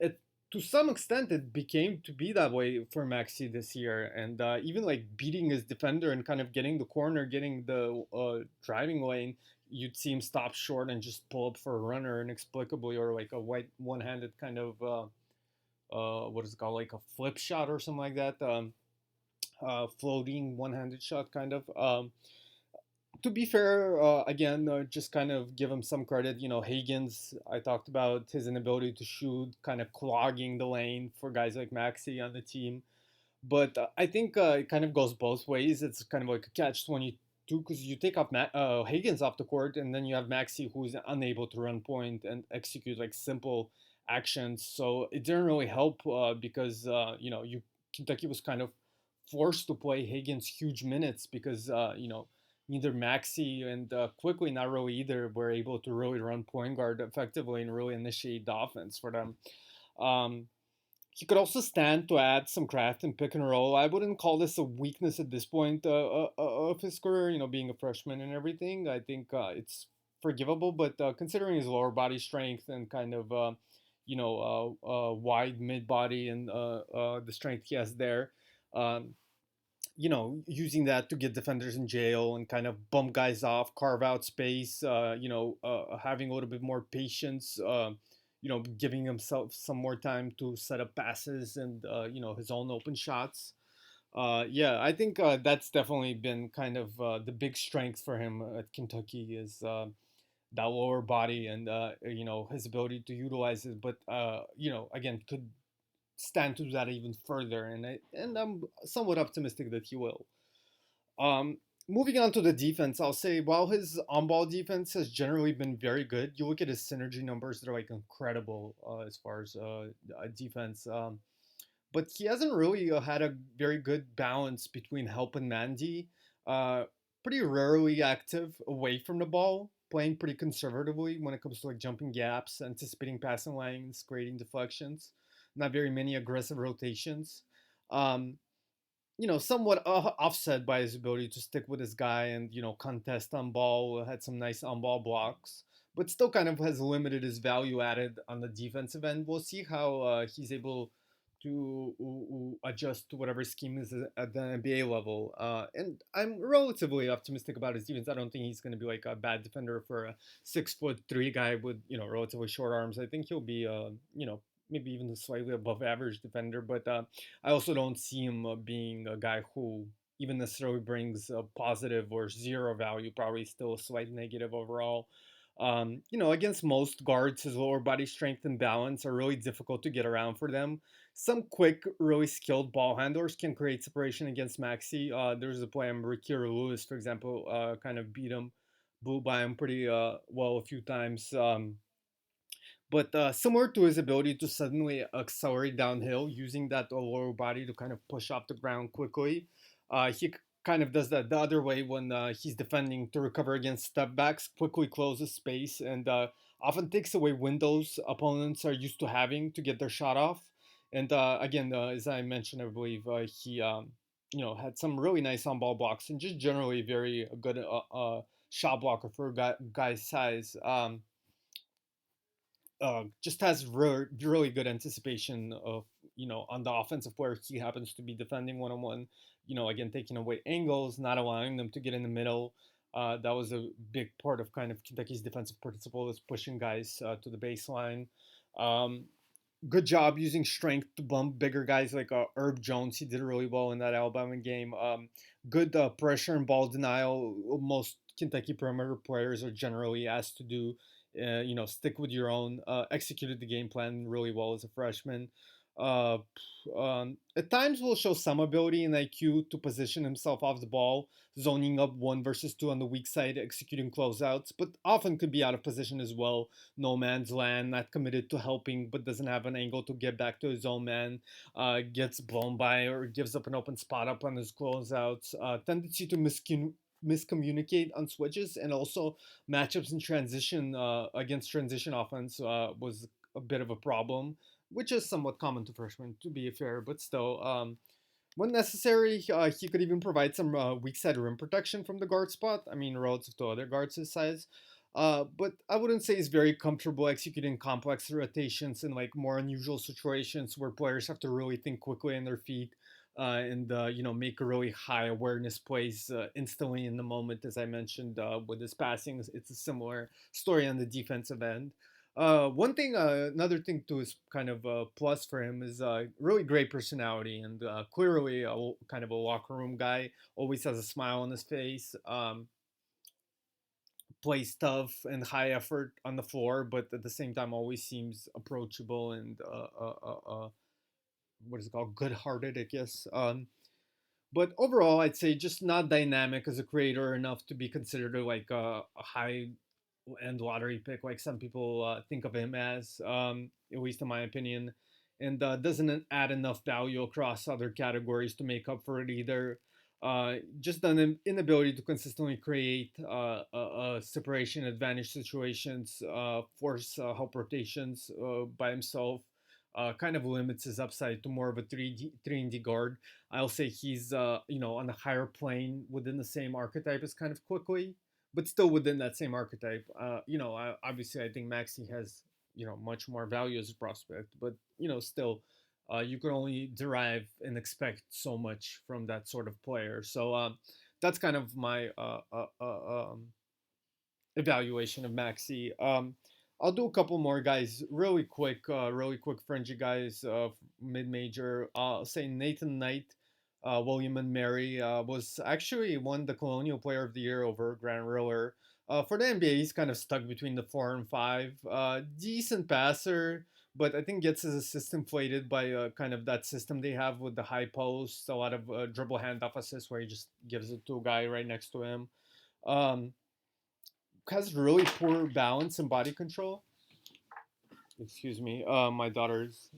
it to some extent it became to be that way for Maxi this year, and even like beating his defender and kind of getting the corner, getting the driving lane, you'd see him stop short and just pull up for a runner inexplicably, or like a white one-handed kind of what is it called, like a flip shot or something like that, floating one-handed shot kind of. To be fair, again, just kind of give him some credit. Hagans, I talked about his inability to shoot, kind of clogging the lane for guys like Maxi on the team. But I think it kind of goes both ways. It's kind of like a catch-22, because you take off Hagans off the court, and then you have Maxi, who's unable to run point and execute like simple actions. So it didn't really help because Kentucky was kind of forced to play Hagans huge minutes because neither Maxey and Quickly not really either were able to really run point guard effectively and really initiate the offense for them. Um, he could also stand to add some craft and pick and roll. I wouldn't call this a weakness at this point of his career, being a freshman and everything. I think it's forgivable, but considering his lower body strength and kind of, wide mid body and the strength he has there, um, using that to get defenders in jail and kind of bump guys off, carve out space, having a little bit more patience, giving himself some more time to set up passes and, his own open shots. Yeah, I think that's definitely been kind of the big strength for him at Kentucky is that lower body and, his ability to utilize it. But, again, could stand to do that even further. And I'm somewhat optimistic that he will. Um, Moving on to the defense, I'll say while his on-ball defense has generally been very good, you look at his synergy numbers; they're like incredible as far as defense. But he hasn't really had a very good balance between help and Mandy. Uh, Pretty rarely active away from the ball, playing pretty conservatively when it comes to like jumping gaps, anticipating passing lanes, creating deflections. Not very many aggressive rotations. Um, Somewhat offset by his ability to stick with his guy and, contest on ball, had some nice on ball blocks, but still kind of has limited his value added on the defensive end. We'll see how he's able to adjust to whatever scheme is at the NBA level. And I'm relatively optimistic about his defense. I don't think he's going to be like a bad defender for a 6'3" guy with, relatively short arms. I think he'll be, maybe even a slightly above average defender, but I also don't see him being a guy who even necessarily brings a positive or zero value, probably still a slight negative overall. Against most guards, his lower body strength and balance are really difficult to get around for them. Some quick, really skilled ball handlers can create separation against Maxi. There's a play Ricky Lewis, for example, kind of blew by him pretty well a few times. But similar to his ability to suddenly accelerate downhill using that lower body to kind of push off the ground quickly, he kind of does that the other way when he's defending to recover against step backs, quickly closes space, and often takes away windows opponents are used to having to get their shot off. And again, as I mentioned, I believe he had some really nice on ball blocks and just generally very good shot blocker for a guy's size. Just has really good anticipation of, on the offensive where he happens to be defending one on one. Again, taking away angles, not allowing them to get in the middle. That was a big part of kind of Kentucky's defensive principle is pushing guys to the baseline. Um, Good job using strength to bump bigger guys like Herb Jones. He did really well in that Alabama game. Good pressure and ball denial. Most Kentucky perimeter players are generally asked to do. Stick with your own. Executed the game plan really well as a freshman. Uh, at times will show some ability and IQ to position himself off the ball, zoning up one versus two on the weak side, executing closeouts, but often could be out of position as well, no man's land, not committed to helping, but doesn't have an angle to get back to his own man, gets blown by or gives up an open spot up on his closeouts, tendency to miscommunicate on switches, and also matchups in transition against transition offense was a bit of a problem, which is somewhat common to freshmen, to be fair, but still. When necessary, he could even provide some weak side rim protection from the guard spot. I mean, relative to other guards his size. But I wouldn't say he's very comfortable executing complex rotations in like more unusual situations where players have to really think quickly on their feet and make a really high awareness plays instantly in the moment. As I mentioned with his passing, it's a similar story on the defensive end. Another thing to his kind of plus for him is really great personality and clearly kind of a locker room guy. Always has a smile on his face. Plays tough and high effort on the floor, but at the same time always seems approachable and what is it called, good-hearted, I guess. But overall, I'd say just not dynamic as a creator enough to be considered like a high end lottery pick, like some people think of him as, at least in my opinion, and doesn't add enough value across other categories to make up for it either. Just an inability to consistently create separation advantage situations, force help rotations by himself. Kind of limits his upside to more of a 3 and D guard. I'll say he's on a higher plane within the same archetype as kind of Quickly, but still within that same archetype. Obviously I think Maxi has much more value as a prospect, but still you can only derive and expect so much from that sort of player. So that's kind of my evaluation of Maxi. I'll do a couple more guys really quick Fringey guys, mid major. I'll say Nathan Knight, William and Mary was actually won the Colonial Player of the Year over Grant Riller. For the NBA, he's kind of stuck between the 4 and 5. Decent passer, but I think gets his assist inflated by kind of that system they have with the high post, a lot of dribble handoff assists where he just gives it to a guy right next to him. Um, has really poor balance and body control. Excuse me, my daughter's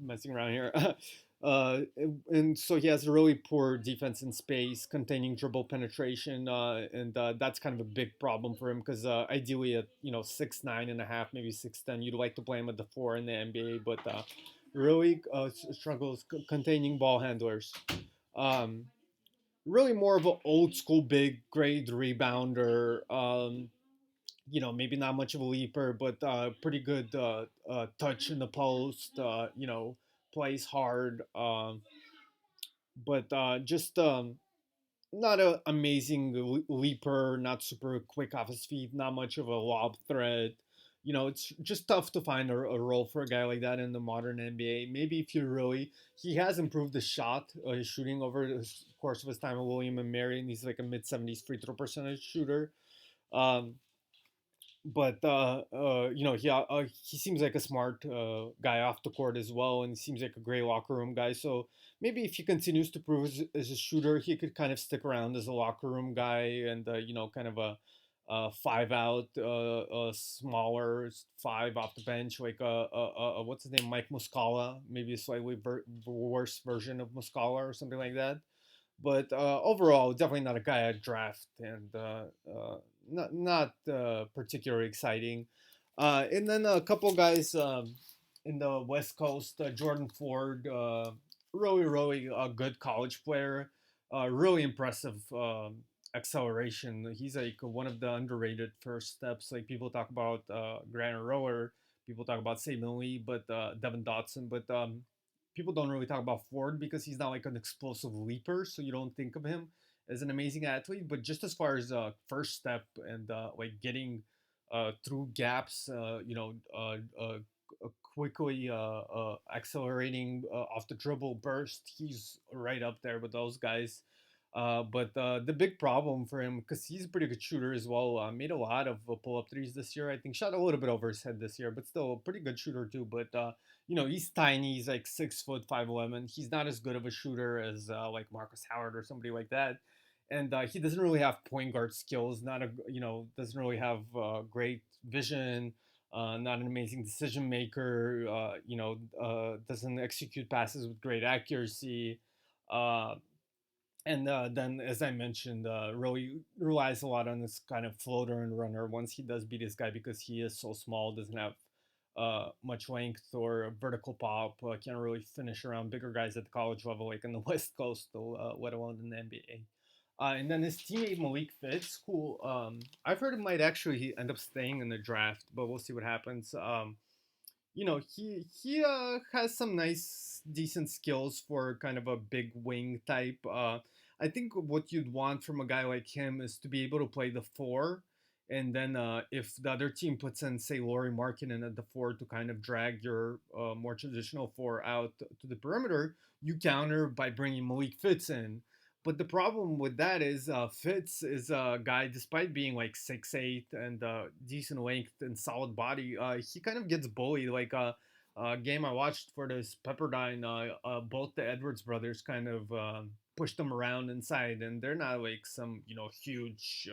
messing around here. uh, and so he has a really poor defense in space, containing dribble penetration, and that's kind of a big problem for him because ideally at 6'9.5", maybe 6'10", you'd like to play him at the 4 in the NBA, but really struggles containing ball handlers. Um, Really more of an old school big grade rebounder. Maybe not much of a leaper, but pretty good touch in the post. Plays hard, but just not an amazing leaper, not super quick off his feet, not much of a lob threat. It's just tough to find a role for a guy like that in the modern NBA. Maybe if you really, he has improved his shot, his shooting over the course of his time with William and Mary, and he's like a mid 70s free throw percentage shooter. Um, but he seems like a smart guy off the court as well, and seems like a great locker room guy. So maybe if he continues to prove as a shooter, he could kind of stick around as a locker room guy, and kind of a five out, smaller five off the bench, like what's his name, Mike Muscala, maybe a slightly worse version of Muscala or something like that. But overall, definitely not a guy I'd draft, and not particularly exciting. And then a couple guys in the West Coast, Jordan Ford, really a good college player, really impressive acceleration. He's like one of the underrated first steps. Like people talk about Grant Rower, people talk about Saban Lee, but Devin Dotson, but people don't really talk about Ford because he's not like an explosive leaper, so you don't think of him as an amazing athlete. But just as far as first step and like getting through gaps, quickly accelerating off the dribble burst, he's right up there with those guys. But the big problem for him, because he's a pretty good shooter as well, made a lot of pull-up threes this year. I think shot a little bit over his head this year, but still a pretty good shooter too. But he's tiny. He's like 6 foot 5'11". He's not as good of a shooter as like Marcus Howard or somebody like that. And he doesn't really have point guard skills. Not a doesn't really have great vision. Not an amazing decision maker. Doesn't execute passes with great accuracy. Uh, and then, as I mentioned, really relies a lot on this kind of floater and runner once he does beat this guy because he is so small, doesn't have much length or vertical pop, can't really finish around bigger guys at the college level, like in the West Coast, let alone in the NBA. And then his teammate Malik Fitz, who I've heard might actually end up staying in the draft, but we'll see what happens. He has some nice decent skills for kind of a big wing type. I think what you'd want from a guy like him is to be able to play the 4, and then if the other team puts in, say, Laurie Markkinen at the 4 to kind of drag your more traditional 4 out to the perimeter, you counter by bringing Malik Fitz in. But the problem with that is Fitz is a guy, despite being like 6'8" and decent length and solid body, he kind of gets bullied. Like a game I watched for this Pepperdine, both the Edwards brothers kind of pushed them around inside, and they're not like some huge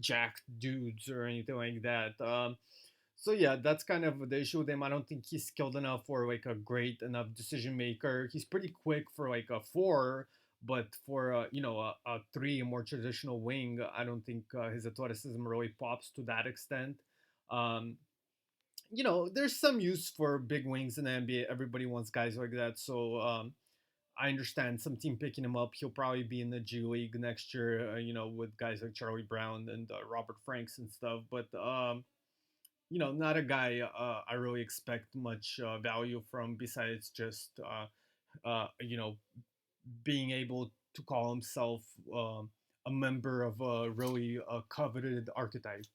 jacked dudes or anything like that. So yeah, that's kind of the issue with him. I don't think he's skilled enough or like a great enough decision maker. He's pretty quick for like a 4, But for a three, a more traditional wing, I don't think his athleticism really pops to that extent. Um, there's some use for big wings in the NBA. Everybody wants guys like that. So I understand some team picking him up. He'll probably be in the G League next year, with guys like Charlie Brown and Robert Franks and stuff. But not a guy I really expect much value from besides just being able to call himself a member of a really coveted archetype.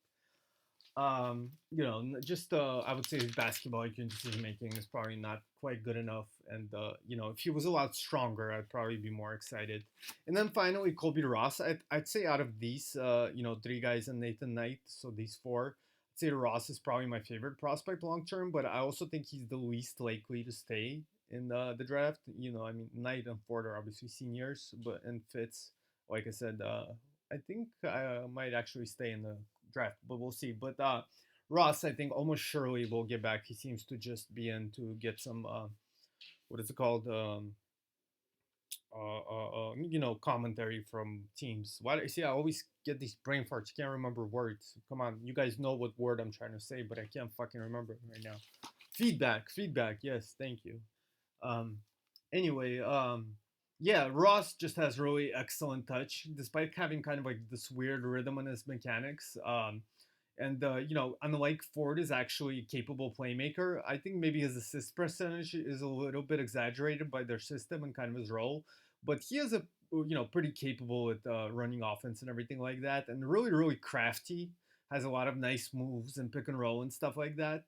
Just I would say his basketball IQ and decision making is probably not quite good enough. And if he was a lot stronger, I'd probably be more excited. And then finally, Colby Ross. I'd say out of these, three guys and Nathan Knight, so these four, I'd say Ross is probably my favorite prospect long term. But I also think he's the least likely to stay in the draft. I mean, Knight and Ford are obviously seniors, but and Fitz, like I said, I think I might actually stay in the draft, but we'll see. But Ross, I think almost surely will get back. He seems to just be in to get some what is it called? Commentary from teams. Why do you see? I always get these brain farts. Can't remember words. Come on, you guys know what word I'm trying to say, but I can't fucking remember it right now. Feedback, feedback. Yes, thank you. Um, anyway, yeah, Ross just has really excellent touch, despite having kind of like this weird rhythm in his mechanics. And unlike Ford is actually a capable playmaker. I think maybe his assist percentage is a little bit exaggerated by their system and kind of his role, but he is a pretty capable with running offense and everything like that, and really really crafty. Has a lot of nice moves and pick and roll and stuff like that.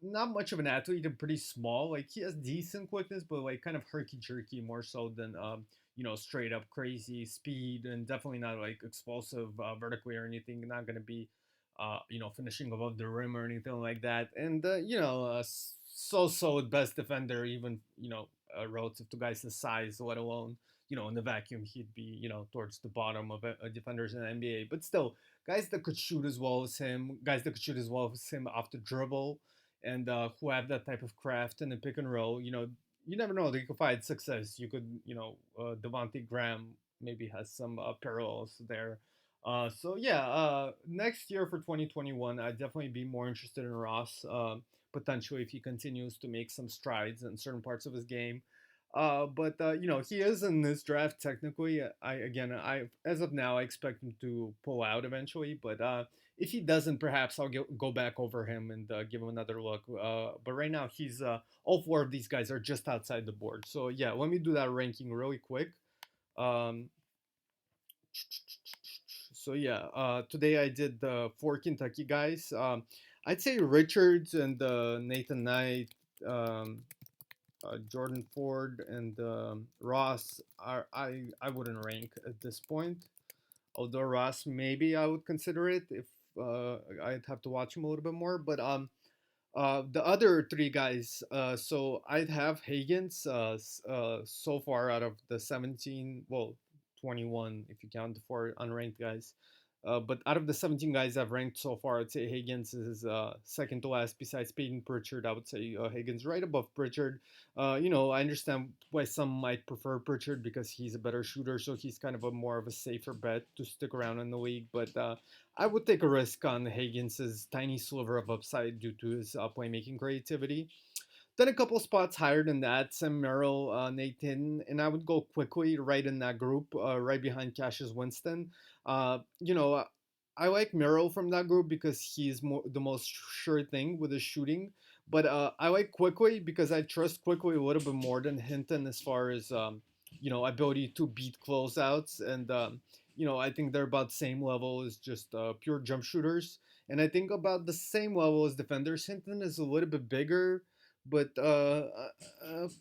Not much of an athlete and pretty small. Like he has decent quickness, but like kind of herky jerky more so than straight up crazy speed, and definitely not like explosive vertically or anything. Not gonna be finishing above the rim or anything like that. And so at best defender, even relative to guys his size, let alone in the vacuum he'd be towards the bottom of defenders in the NBA. But still, guys that could shoot as well as him, guys that could shoot as well as him off the dribble, and who have that type of craft in the pick and roll. You never know. They could find success. You could, Devontae Graham maybe has some parallels there. So yeah, next year for 2021, I'd definitely be more interested in Ross. Potentially, if he continues to make some strides in certain parts of his game. But he is in this draft technically. I as of now, I expect him to pull out eventually. But if he doesn't, perhaps I'll go back over him and give him another look. But right now, he's all four of these guys are just outside the board. So yeah, let me do that ranking really quick. Um, so yeah, today I did the four Kentucky guys. I'd say Richards and Nathan Knight, Jordan Ford, and Ross are I wouldn't rank at this point. Although Ross, maybe I would consider it if I'd have to watch him a little bit more. But the other three guys, so I'd have Hagans so far out of the 17, well, 21 if you count the four unranked guys. But out of the 17 guys I've ranked so far, I'd say Hagans is second to last besides Payton Pritchard. I would say Hagans right above Pritchard. I understand why some might prefer Pritchard because he's a better shooter, so he's kind of a more of a safer bet to stick around in the league. But I would take a risk on Hagans' tiny sliver of upside due to his playmaking creativity. Then a couple spots higher than that, Sam Merrill, Nathan, and I would go Quickley right in that group, right behind Cassius Winston. Uh, you know, I like Merrill from that group because he's the most sure thing with his shooting. But I like Quickley because I trust Quickley a little bit more than Hinton as far as ability to beat closeouts, and I think they're about the same level as just pure jump shooters. And I think about the same level as defenders. Hinton is a little bit bigger, but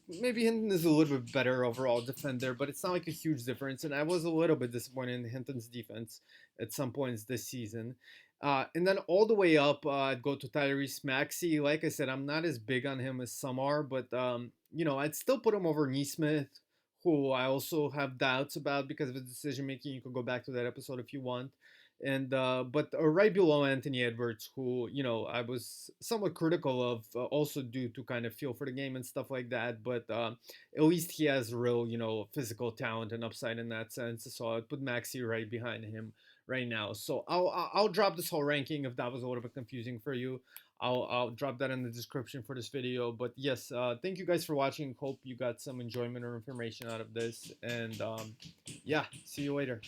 maybe Hinton is a little bit better overall defender, but it's not like a huge difference. And I was a little bit disappointed in Hinton's defense at some points this season. And then all the way up, I'd go to Tyrese Maxey. Like I said, I'm not as big on him as some are, but I'd still put him over Nesmith, who I also have doubts about because of his decision making. You could go back to that episode if you want. and but right below Anthony Edwards, who I was somewhat critical of, also due to kind of feel for the game and stuff like that. But at least he has real physical talent and upside in that sense. So I'd put Maxey right behind him right now. So I'll drop this whole ranking if that was a little bit confusing for you. I'll drop that in the description for this video. But yes, thank you guys for watching. Hope you got some enjoyment or information out of this. And yeah, see you later.